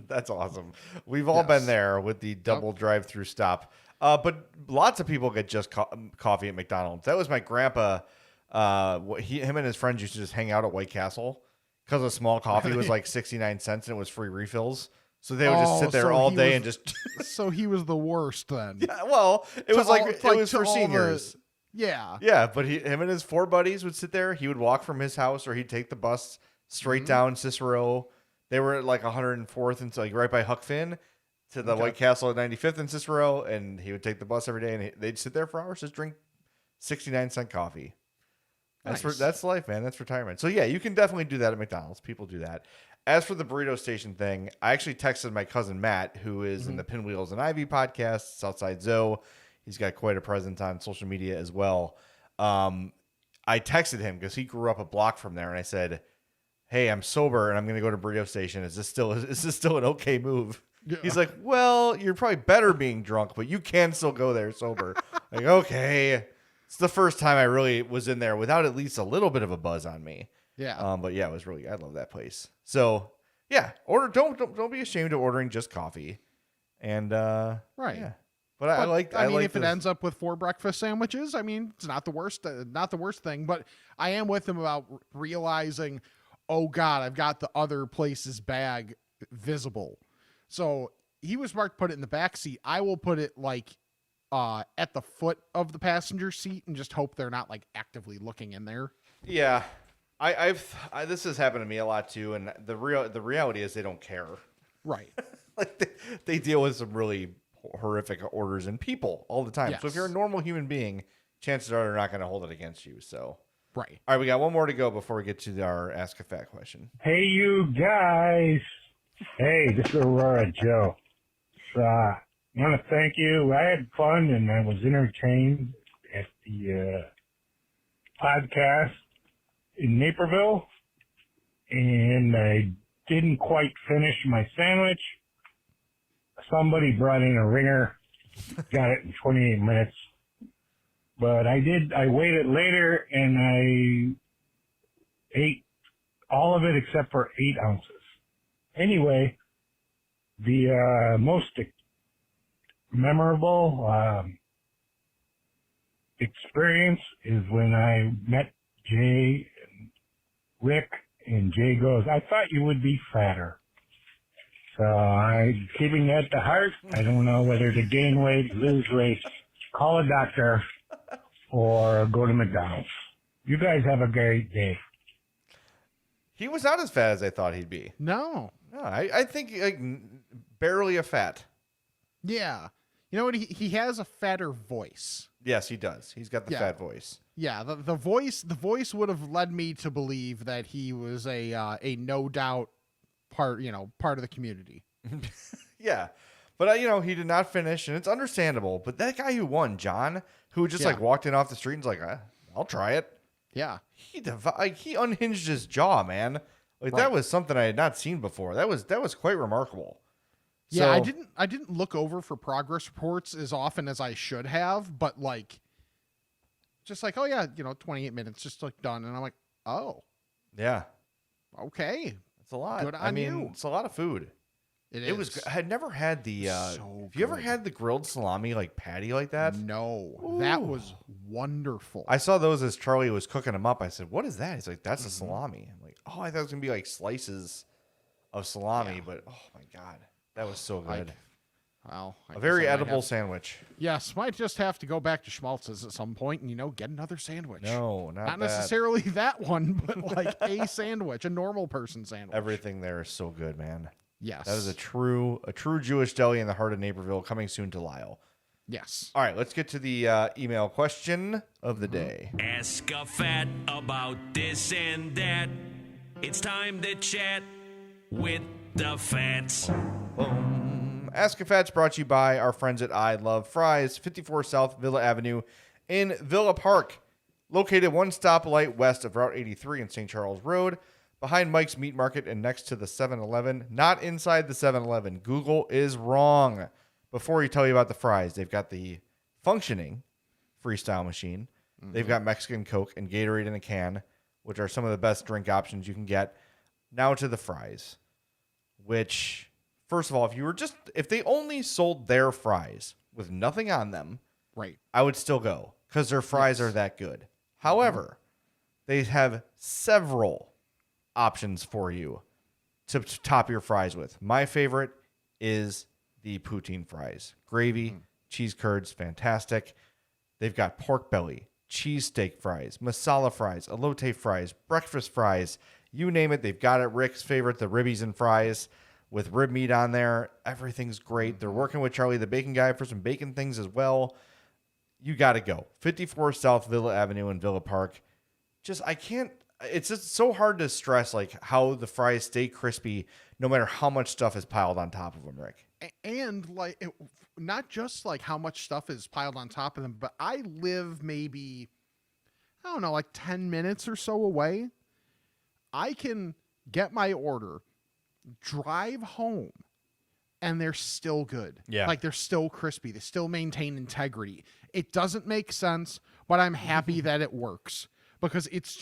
That's awesome. We've all been there with the double drive-through stop. But lots of people get just coffee at McDonald's. That was my grandpa. Him and his friends used to just hang out at White Castle because a small coffee was like 69 cents and it was free refills. So they would just sit there all day and just. So he was the worst then. Yeah, well, it was it was for seniors. Yeah. Yeah, but him and his 4 buddies would sit there. He would walk from his house or he'd take the bus straight down Cicero. They were at like 104th and so like right by Huck Finn to the White Castle at 95th and Cicero, and he would take the bus every day and they'd sit there for hours, just drink 69-cent coffee. That's life, man. That's retirement. So yeah, you can definitely do that at McDonald's. People do that. As for the Burrito Station thing, I actually texted my cousin Matt, who is in the Pinwheels and Ivy podcast, Southside Zoe. He's got quite a presence on social media as well. I texted him because he grew up a block from there, and I said, "Hey, I'm sober and I'm going to go to Burrito Station. Is this still an okay move?" He's like, well, you're probably better being drunk, but you can still go there sober. Like, okay. It's the first time I really was in there without at least a little bit of a buzz on me. Yeah. But yeah, it was really, I love that place. So yeah, don't be ashamed of ordering just coffee. And, right. Yeah. But I like, if it ends up with 4 breakfast sandwiches, I mean, it's not the worst thing, but I am with him about realizing, oh God, I've got the other place's bag visible. So he was smart to put it in the back seat. I will put it like, at the foot of the passenger seat and just hope they're not like actively looking in there. Yeah. This has happened to me a lot too. And the reality is they don't care. Right. Like they deal with some really horrific orders and people all the time. Yes. So if you're a normal human being, chances are they're not going to hold it against you. So, right. All right. We got one more to go before we get to our Ask a Fat question. Hey, you guys. Hey, this is Aurora Joe. I want to thank you. I had fun and I was entertained at the podcast in Naperville, and I didn't quite finish my sandwich. Somebody brought in a ringer, got it in 28 minutes, but I waited later and I ate all of it except for 8 ounces. Anyway, the most memorable experience is when I met Jay and Rick, and Jay goes, I thought you would be fatter. So I'm keeping that to heart. I don't know whether to gain weight, lose weight, call a doctor, or go to McDonald's. You guys have a great day. He was not as fat as I thought he'd be. No. I think like barely a fat. Yeah. You know what? He has a fatter voice. Yes, he does. He's got the fat voice. Yeah, the voice would have led me to believe that he was a no doubt part of the community. Yeah. But he did not finish, and it's understandable. But that guy who won, John, who just like walked in off the street and was like, I'll try it. Yeah. He unhinged his jaw, man. Like that was something I had not seen before. That was quite remarkable. Yeah, so, I didn't look over for progress reports as often as I should have, but like just like, oh yeah, 28 minutes just like done, and I'm like, oh. Yeah. Okay. That's a lot. Good on you. It's a lot of food. It was. I had never had the. Have you ever had the grilled salami like patty like that? No, Ooh. that was wonderful. I saw those as Charlie was cooking them up. I said, "What is that?" He's like, "That's a salami." I'm like, "Oh, I thought it was gonna be like slices of salami," but oh my god, that was so good. A very edible sandwich. Yes, might just have to go back to Schmaltz's at some point and get another sandwich. No, not necessarily that one, but like a sandwich, a normal person sandwich. Everything there is so good, man. Yes. That is a true Jewish deli in the heart of Naperville, coming soon to Lyle. Yes. All right, let's get to the email question of the day. Ask a fat about this and that. It's time to chat with the fats. Boom. Ask a Fat's brought to you by our friends at I Love Fries, 54 South Villa Avenue in Villa Park. Located one stoplight west of Route 83 and St. Charles Road, behind Mike's Meat Market and next to the 7-Eleven, not inside the 7-Eleven. Google is wrong. Before we tell you about the fries, they've got the functioning freestyle machine. Mm-hmm. They've got Mexican Coke and Gatorade in a can, which are some of the best drink options you can get. Now to the fries, which, first of all, if they only sold their fries with nothing on them, right, I would still go because their fries are that good. However, they have several options for you to top your fries with. My favorite is the poutine fries. Gravy, cheese curds, fantastic. They've got pork belly, cheesesteak fries, masala fries, elote fries, breakfast fries, you name it. They've got it. Rick's favorite, the ribbies and fries with rib meat on there. Everything's great. They're working with Charlie the Bacon Guy for some bacon things as well. You got to go. 54 South Villa Avenue in Villa Park. It's just so hard to stress like how the fries stay crispy no matter how much stuff is piled on top of them, Rick. And like not just like how much stuff is piled on top of them, but I live maybe, I don't know, like 10 minutes or so away. I can get my order, drive home, and they're still good. Yeah. Like they're still crispy. They still maintain integrity. It doesn't make sense, but I'm happy that it works because it's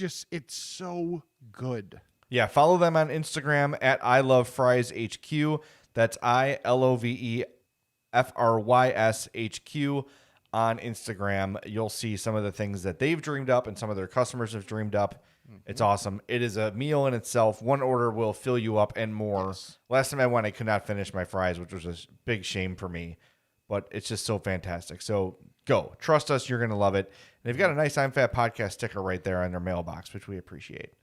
so good. Yeah, follow them on Instagram at I Love Fries HQ. That's ILOVEFRYSHQ on Instagram. You'll see some of the things that they've dreamed up and some of their customers have dreamed up. It's awesome. It is a meal in itself. One order will fill you up and more. Yes. Last time I went, I could not finish my fries, which was a big shame for me. But it's just so fantastic. So go. Trust us. You're going to love it. And they've got a nice I'm Fat podcast sticker right there on their mailbox, which we appreciate.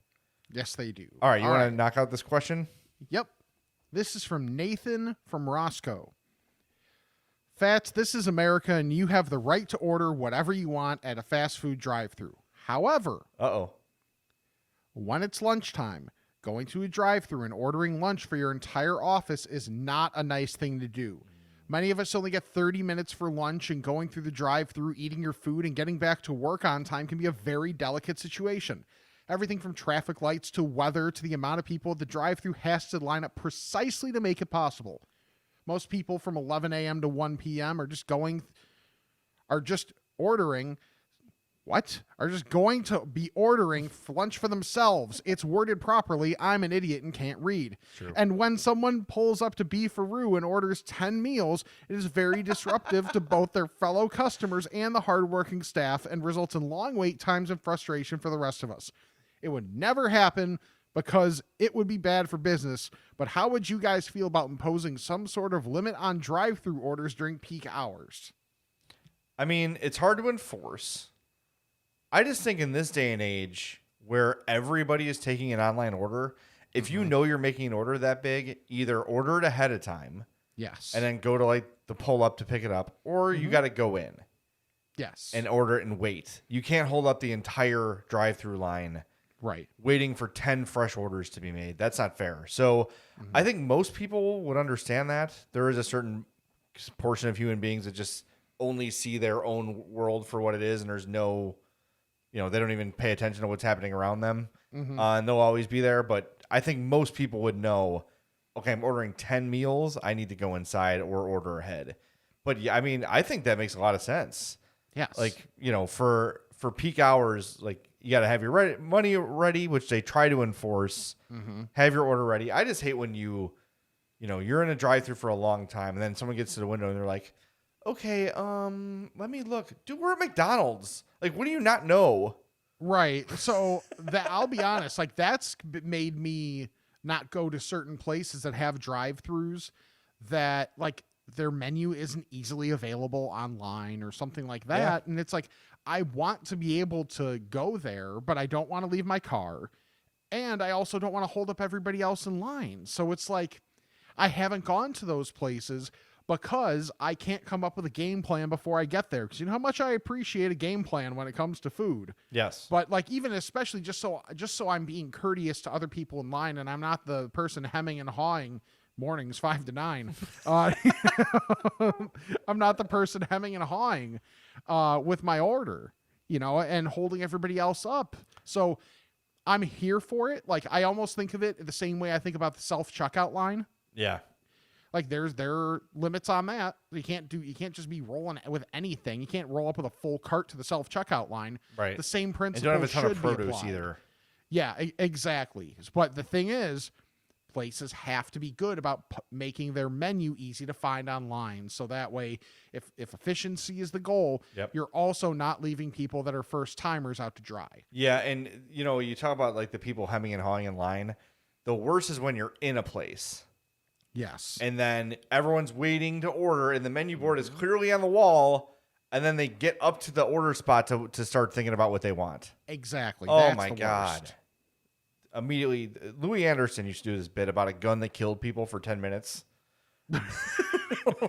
Yes, they do. All right. You want to knock out this question? Yep. This is from Nathan from Roscoe. Fats, this is America, and you have the right to order whatever you want at a fast food drive-thru. However, when it's lunchtime, going to a drive-thru and ordering lunch for your entire office is not a nice thing to do. Many of us only get 30 minutes for lunch, and going through the drive-thru, eating your food, and getting back to work on time can be a very delicate situation. Everything from traffic lights to weather to the amount of people at the drive-thru has to line up precisely to make it possible. Most people from 11 a.m. to 1 p.m. are just going to be ordering lunch for themselves. It's worded properly. I'm an idiot and can't read. True. And when someone pulls up to Beef-A-Roo and orders 10 meals, it is very disruptive to both their fellow customers and the hardworking staff and results in long wait times and frustration for the rest of us. It would never happen because it would be bad for business, but how would you guys feel about imposing some sort of limit on drive-thru orders during peak hours? I mean, it's hard to enforce. I just think in this day and age where everybody is taking an online order, if you know you're making an order that big, either order it ahead of time. Yes. And then go to like the pull up to pick it up, or you got to go in. Yes. And order it and wait. You can't hold up the entire drive-through line. Right. Waiting for 10 fresh orders to be made. That's not fair. So I think most people would understand that. There is a certain portion of human beings that just only see their own world for what it is. And there's no, they don't even pay attention to what's happening around them. And they'll always be there. But I think most people would know, okay, I'm ordering 10 meals. I need to go inside or order ahead. But yeah, I mean, I think that makes a lot of sense. Yes. Like, for peak hours, like, you got to have your money ready, which they try to enforce. Have your order ready. I just hate when you're in a drive-thru for a long time, and then someone gets to the window and they're like, okay, let me look. Dude, we're at McDonald's. Like, what do you not know? Right. So I'll be honest, like that's made me not go to certain places that have drive-thrus that like their menu isn't easily available online or something like that. Yeah. And it's like, I want to be able to go there, but I don't want to leave my car. And I also don't want to hold up everybody else in line. So it's like, I haven't gone to those places because I can't come up with a game plan before I get there. Because you know how much I appreciate a game plan when it comes to food. Yes. But like, even especially just so I'm being courteous to other people in line and I'm not the person hemming and hawing mornings 5 to 9. I'm not the person hemming and hawing with my order, and holding everybody else up. So I'm here for it. Like, I almost think of it the same way I think about the self-checkout line. Yeah. Like there are limits on that. You can't just be rolling with anything. You can't roll up with a full cart to the self-checkout line. Right. The same principle and don't have a ton of should be produce applied. either. Yeah, exactly. But the thing is, places have to be good about making their menu easy to find online. So that way, if efficiency is the goal, you're also not leaving people that are first timers out to dry. Yeah. And you talk about like the people hemming and hawing in line. The worst is when you're in a place. Yes. And then everyone's waiting to order and the menu board is clearly on the wall. And then they get up to the order spot to start thinking about what they want. Exactly. Oh That's my the God. worst. Immediately, Louis Anderson used to do this bit about a gun that killed people for 10 minutes.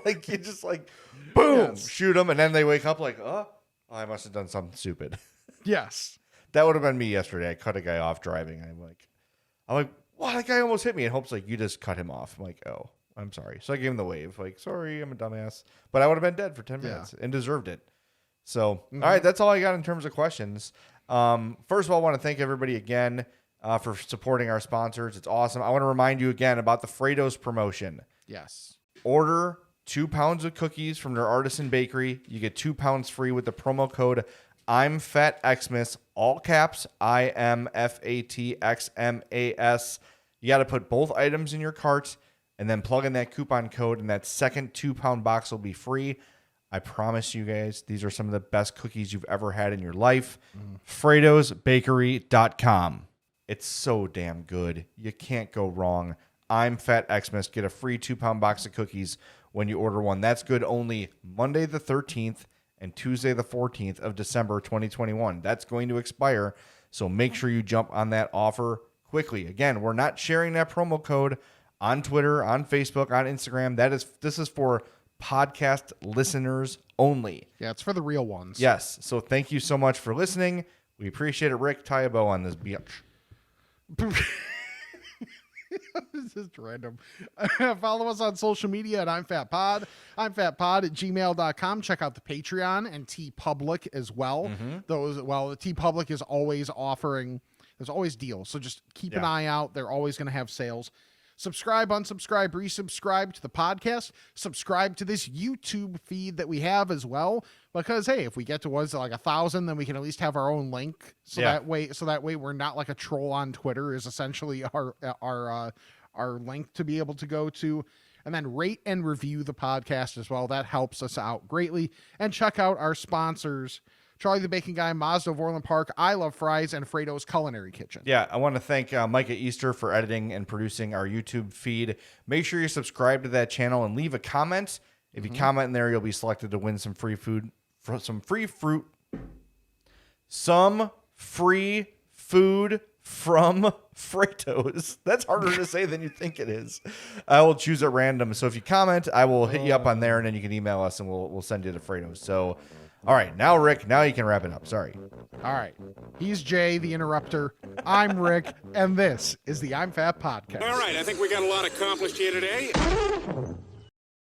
Like, you just like, boom, shoot them. And then they wake up like, oh, I must have done something stupid. Yes. That would have been me yesterday. I cut a guy off driving. I'm like, wow, that guy almost hit me. And Hope's like, you just cut him off. I'm like, oh, I'm sorry. So I gave him the wave. Like, sorry, I'm a dumbass. But I would have been dead for 10 minutes and deserved it. So, all right, that's all I got in terms of questions. First of all, I want to thank everybody again for supporting our sponsors. It's awesome. I want to remind you again about the Frato's promotion. Yes. order 2 pounds of cookies from their artisan bakery, you get 2 pounds free with the promo code IMFATXMAS, all caps, IMFATXMAS. You got to put both items in your cart and then plug in that coupon code, and that second 2-pound box will be free. I promise you guys, these are some of the best cookies you've ever had in your life. FratosBakery.com. It's so damn good. You can't go wrong. I'm Fat Xmas. Get a free 2-pound box of cookies when you order one. That's good only Monday the 13th and Tuesday the 14th of December 2021. That's going to expire, so make sure you jump on that offer quickly. Again, we're not sharing that promo code on Twitter, on Facebook, on Instagram. This is for podcast listeners only. Yeah, it's for the real ones. Yes. So thank you so much for listening. We appreciate it. Rick, tie a bow on this bitch. This is random. Follow us on social media at I'mFatPod. I'mFatPod@gmail.com. Check out the Patreon and TeePublic as well. The TeePublic is always offering, there's always deals. So just keep an eye out. They're always going to have sales. Subscribe, unsubscribe, resubscribe to the podcast. Subscribe to this YouTube feed that we have as well. Because hey, if we get to 1,000, then we can at least have our own link. So that way we're not like a troll on Twitter is essentially our link to be able to go to. And then rate and review the podcast as well. That helps us out greatly. And check out our sponsors: Charlie the Bacon Guy, Mazda of Orland Park, I Love Fries, and Frato's Culinary Kitchen. Yeah, I want to thank Micah Easter for editing and producing our YouTube feed. Make sure you subscribe to that channel and leave a comment. If you comment in there, you'll be selected to win some free food, some free fruit from Fratos. That's harder to say than you think it is. I will choose at random. So if you comment, I will hit you up on there, and then you can email us, and we'll send you to Fratos. So. All right, now, Rick, now you can wrap it up. Sorry. All right. He's Jay, the interrupter. I'm Rick, and this is the I'm Fat Podcast. All right, I think we got a lot accomplished here today.